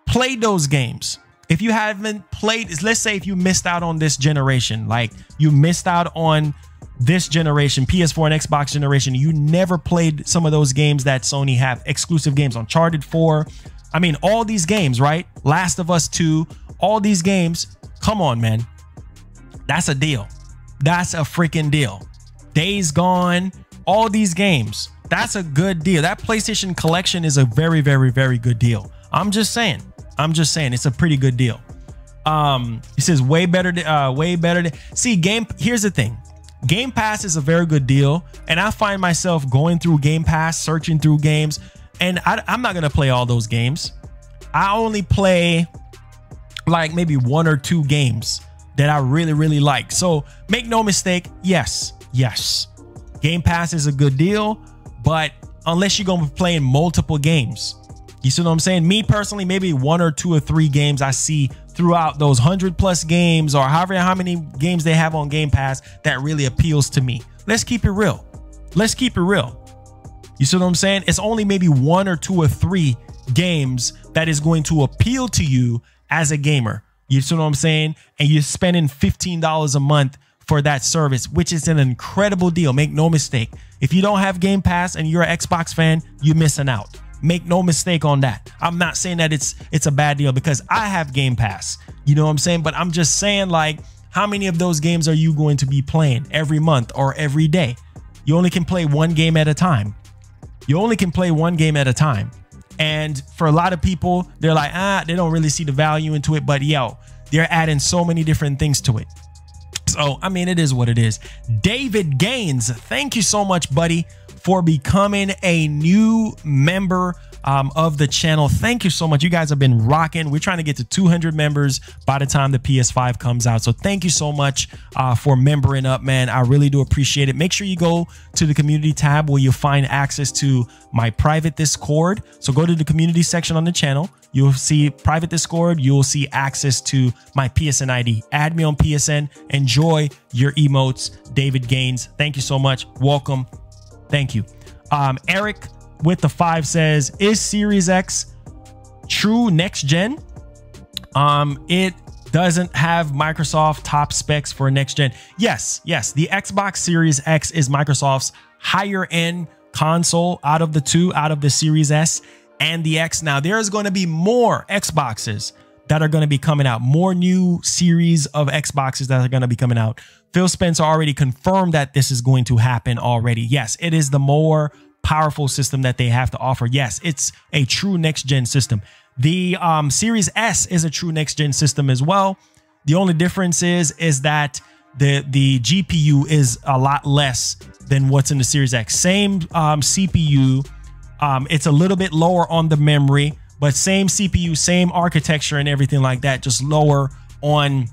played those games, if you haven't played, let's say if you missed out on this generation, like you missed out on this generation, PS4 and Xbox generation, you never played some of those games that Sony have, exclusive games, Uncharted 4. I mean, all these games, right? Last of Us 2, all these games. Come on, man. That's a deal. That's a freaking deal. Days Gone, all these games. That's a good deal. That PlayStation collection is a very, very, very good deal. I'm just saying. It's a pretty good deal. He says way better. See, here's the thing. Game Pass is a very good deal. And I find myself going through Game Pass, searching through games. And I'm not going to play all those games. I only play like maybe 1 or 2 games that I really, really like. So make no mistake. Yes. Game Pass is a good deal. But unless you're going to be playing multiple games, you see what I'm saying? Me personally, maybe 1 or 2 or 3 games I see throughout those 100+ games or however how many games they have on Game Pass that really appeals to me. Let's keep it real. Let's keep it real. You see what I'm saying? It's only maybe 1 or 2 or 3 games that is going to appeal to you as a gamer. You see what I'm saying? And you're spending $15 a month for that service, which is an incredible deal. Make no mistake. If you don't have Game Pass and you're an Xbox fan, you're missing out. Make no mistake on that. I'm not saying that it's a bad deal because I have Game Pass. You know what I'm saying? But I'm just saying, like, how many of those games are you going to be playing every month or every day? You only can play 1 game at a time. You only can play 1 game at a time. And for a lot of people, they're like, they don't really see the value into it. But yo, they're adding so many different things to it. So, I mean, it is what it is. David Gaines, thank you so much, buddy, for becoming a new member of the channel. Thank you so much. You guys have been rocking. We're trying to get to 200 members by the time the PS5 comes out. So thank you so much for membering up, man. I really do appreciate it. Make sure you go to the community tab where you'll find access to my private Discord. So go to the community section on the channel. You'll see private Discord. You'll see access to my PSN ID. Add me on PSN. Enjoy your emotes. David Gaines, thank you so much. Welcome. Thank you. Eric with the 5 says, is Series X true next gen? It doesn't have Microsoft top specs for next gen. Yes, the Xbox Series X is Microsoft's higher end console out of the two, out of the Series S and the X. Now there's going to be more Xboxes that are going to be coming out, more new series of Xboxes that are going to be coming out. Phil Spencer already confirmed that this is going to happen already. Yes, it is the more powerful system that they have to offer. Yes, it's a true next gen system. The Series S is a true next gen system as well. The only difference is that the GPU is a lot less than what's in the Series X. Same CPU. It's a little bit lower on the memory, but same CPU, same architecture and everything like that, just lower on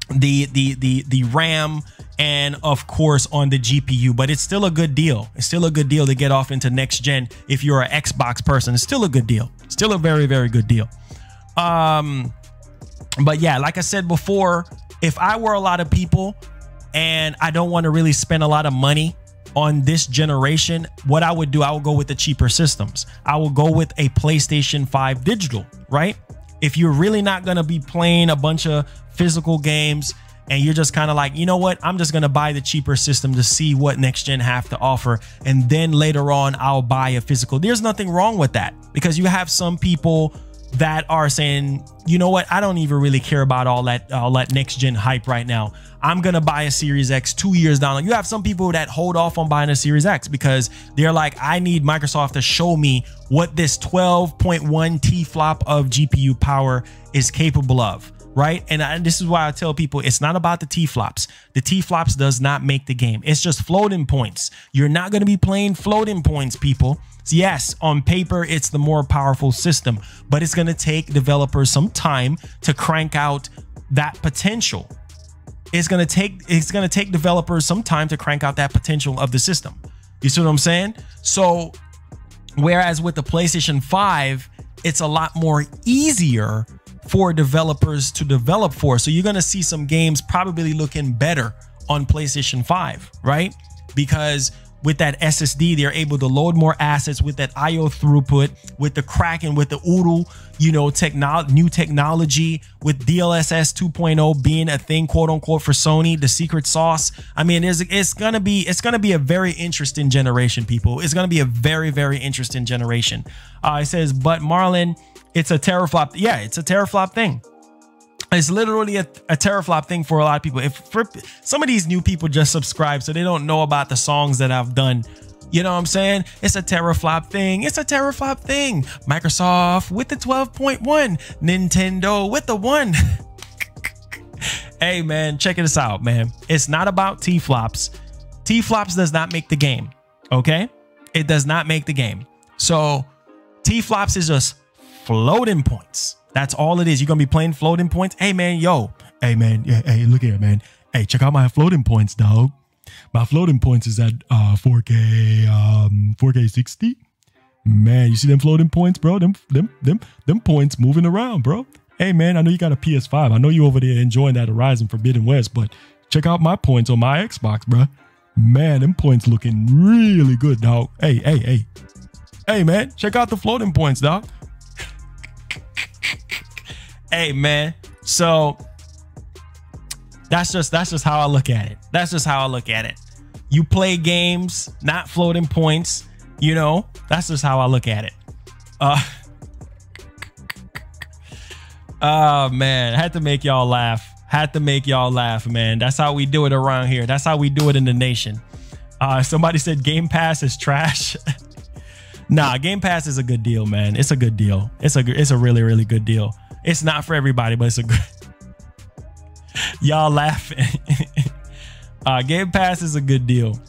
the RAM and of course on the GPU. But it's still a good deal. It's still a good deal to get off into next gen. If you're an Xbox person, it's still a good deal. Still a very, very good deal. But yeah, like I said before, if I were a lot of people and I don't want to really spend a lot of money on this generation, what I would do, I would go with the cheaper systems. I will go with a PlayStation 5 digital, right? If you're really not going to be playing a bunch of physical games and you're just kind of like, you know what, I'm just going to buy the cheaper system to see what next gen have to offer. And then later on, I'll buy a physical. There's nothing wrong with that, because you have some people that are saying, you know what, I don't even really care about all that next gen hype right now. I'm going to buy a Series X 2 years down. You have some people that hold off on buying a Series X because they're like, I need Microsoft to show me what this 12.1 T-flop of GPU power is capable of, right? And this is why I tell people it's not about the T-flops. The T-flops does not make the game. It's just floating points. You're not going to be playing floating points, people. Yes, on paper, it's the more powerful system, but it's going to take developers some time to crank out that potential. It's going to take developers some time to crank out that potential of the system. You see what I'm saying? So whereas with the PlayStation 5, it's a lot more easier for developers to develop for. So you're going to see some games probably looking better on PlayStation 5, right? Because with that SSD, they're able to load more assets with that IO throughput, with the Kraken, with the UDL, you know, new technology, with DLSS 2.0 being a thing, quote unquote, for Sony, the secret sauce. I mean, it's gonna be a very interesting generation, people. It's gonna be a very, very interesting generation. It says, but Marlon, it's a teraflop. Yeah, it's a teraflop thing. It's literally a teraflop thing for a lot of people. If for some of these new people just subscribe, so they don't know about the songs that I've done. You know what I'm saying? It's a teraflop thing. It's a teraflop thing. Microsoft with the 12.1, Nintendo with the 1. Hey man, check this out, man. It's not about T-flops. T-flops does not make the game. Okay, it does not make the game. So T-flops is just floating points. That's all it is. You're gonna be playing floating points. Hey man, yo, hey man, yeah, hey, look here, man. Hey, check out my floating points, dog. My floating points is at 4K 60. Man, you see them floating points, bro? Them points moving around, bro. Hey man, I know you got a PS5. I know you over there enjoying that Horizon Forbidden West, but check out my points on my Xbox, bro. Man, them points looking really good, dog. Hey man, check out the floating points, dog. Hey man, so that's just how I look at it. That's just how I look at it. You play games, not floating points, you know. That's just how I look at it. Oh man, had to make y'all laugh. Had to make y'all laugh, man. That's how we do it around here. That's how we do it in the nation. Somebody said Game Pass is trash. Nah, Game Pass is a good deal, man. It's a good deal. It's a really, really good deal. It's not for everybody, but it's a good. Y'all laughing. Game Pass is a good deal.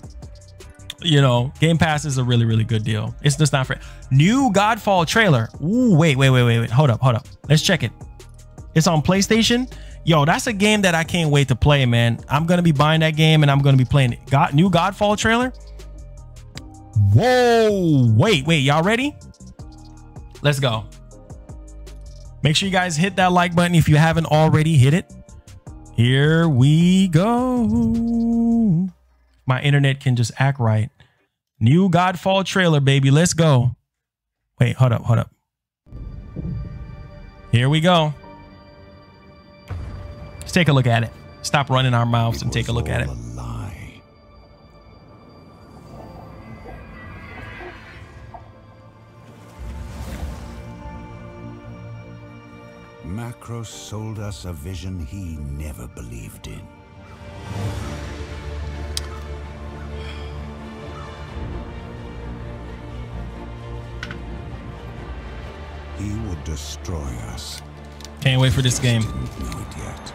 You know, Game Pass is a really, really good deal. It's just not for new Godfall trailer. Ooh, wait. Hold up. Let's check it. It's on PlayStation. Yo, that's a game that I can't wait to play, man. I'm going to be buying that game and I'm going to be playing it. New Godfall trailer. Whoa, wait, y'all ready? Let's go. Make sure you guys hit that like button if you haven't already. Hit it. Here we go. My internet can just act right. New Godfall trailer, baby. Let's go. Wait, hold up. Here we go. Let's take a look at it. Stop running our mouths and take a look at it. Macros sold us a vision he never believed in. He would destroy us. Can't wait for this game. Didn't know it yet.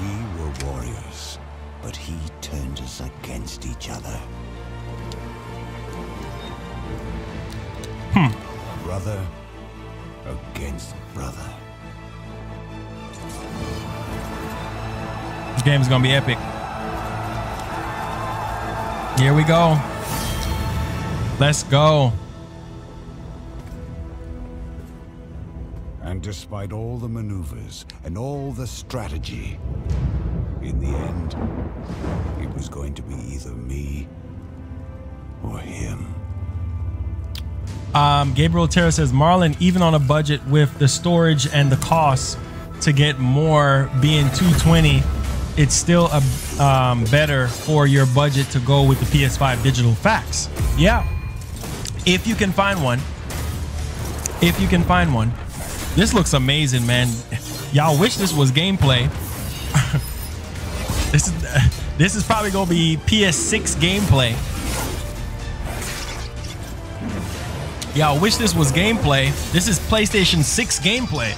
We were warriors, but he turned us against each other. Brother against brother. This game is gonna be epic. Here we go. Let's go. And despite all the maneuvers and all the strategy, in the end, it was going to be either me or him. Gabriel Terra says, Marlon, even on a budget with the storage and the cost to get more being 220, it's still better for your budget to go with the PS5 digital. Facts. Yeah. If you can find one. This looks amazing, man. Y'all wish this was gameplay. This is probably gonna be PS6 gameplay. Y'all wish this was gameplay. This is PlayStation 6 gameplay.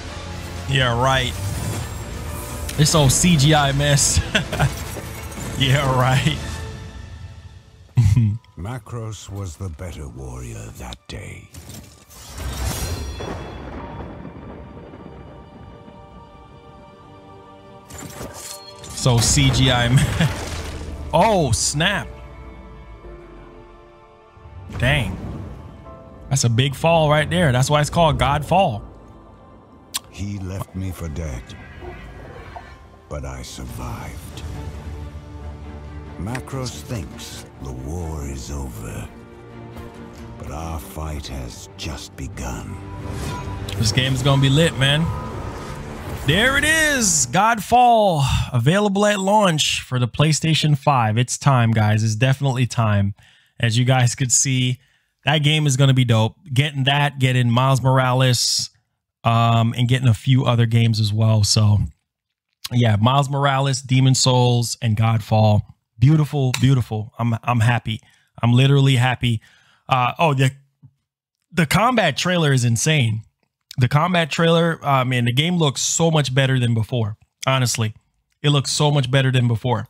Yeah, right. This old CGI mess. Yeah, right. Macros was the better warrior that day. So CGI. Oh, snap. Dang. That's a big fall right there. That's why it's called Godfall. He left me for dead, but I survived. Macros thinks the war is over, but our fight has just begun. This game's gonna be lit, man. There it is, Godfall, available at launch for the PlayStation 5. It's time, guys. It's definitely time. As you guys could see, that game is going to be dope. Getting Miles Morales, and getting a few other games as well. So, yeah, Miles Morales, Demon Souls, and Godfall. Beautiful, beautiful. I'm happy. I'm literally happy. The combat trailer is insane. The combat trailer, man, the game looks so much better than before. Honestly, it looks so much better than before.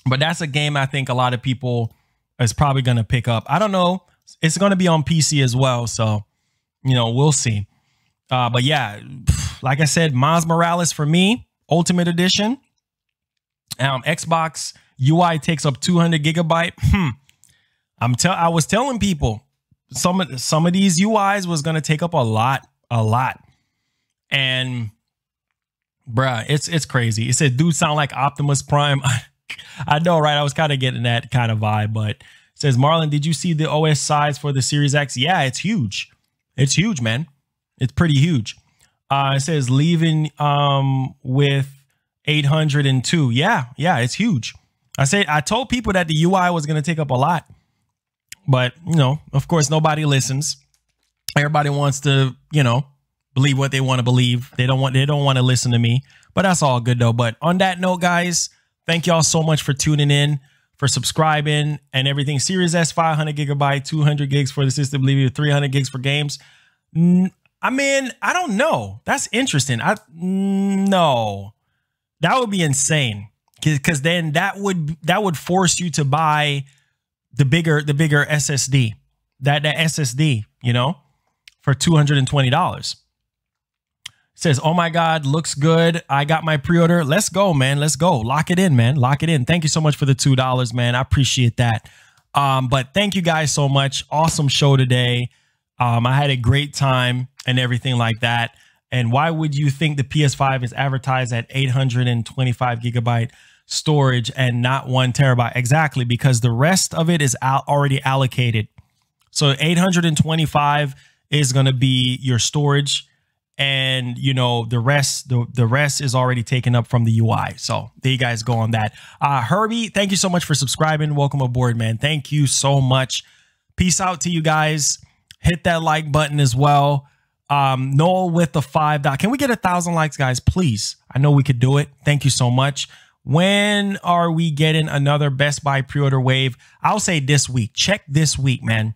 But that's a game I think a lot of people is probably going to pick up. I don't know. It's going to be on PC as well. So, you know, we'll see. But yeah, like I said, Miles Morales for me, Ultimate Edition. Xbox UI takes up 200 gigabyte. I was telling people, some of these UIs was going to take up a lot. And bruh, it's crazy. It said, dude, sound like Optimus Prime. I know, right? I was kind of getting that kind of vibe, but it says, Marlon, did you see the OS size for the Series X? Yeah, it's huge. It's huge, man. It's pretty huge. It says leaving with 802. Yeah, it's huge. I told people that the UI was going to take up a lot. But, you know, of course, nobody listens. Everybody wants to, you know, believe what they want to believe. They don't want to listen to me. But that's all good, though. But on that note, guys, thank y'all so much for tuning in, for subscribing and everything. Series S, 500 gigabyte, 200 gigs for the system, leave you 300 gigs for games. I mean, I don't know. That's interesting. No. That would be insane, because then that would force you to buy the bigger SSD, that SSD, you know, for $220. Says, oh my God, looks good. I got my pre-order. Let's go, man. Let's go. Lock it in, man. Lock it in. Thank you so much for the $2, man. I appreciate that. But thank you guys so much. Awesome show today. I had a great time and everything like that. And why would you think the PS5 is advertised at 825 gigabyte storage and not 1 terabyte? Exactly, because the rest of it is already allocated. So 825 is going to be your storage. And, you know, the rest is already taken up from the UI. So there you guys go on that. Herbie, thank you so much for subscribing. Welcome aboard, man. Thank you so much. Peace out to you guys. Hit that like button as well. Noel with the $5. Can we get 1,000 likes, guys? Please. I know we could do it. Thank you so much. When are we getting another Best Buy pre-order wave? I'll say this week. Check this week, man.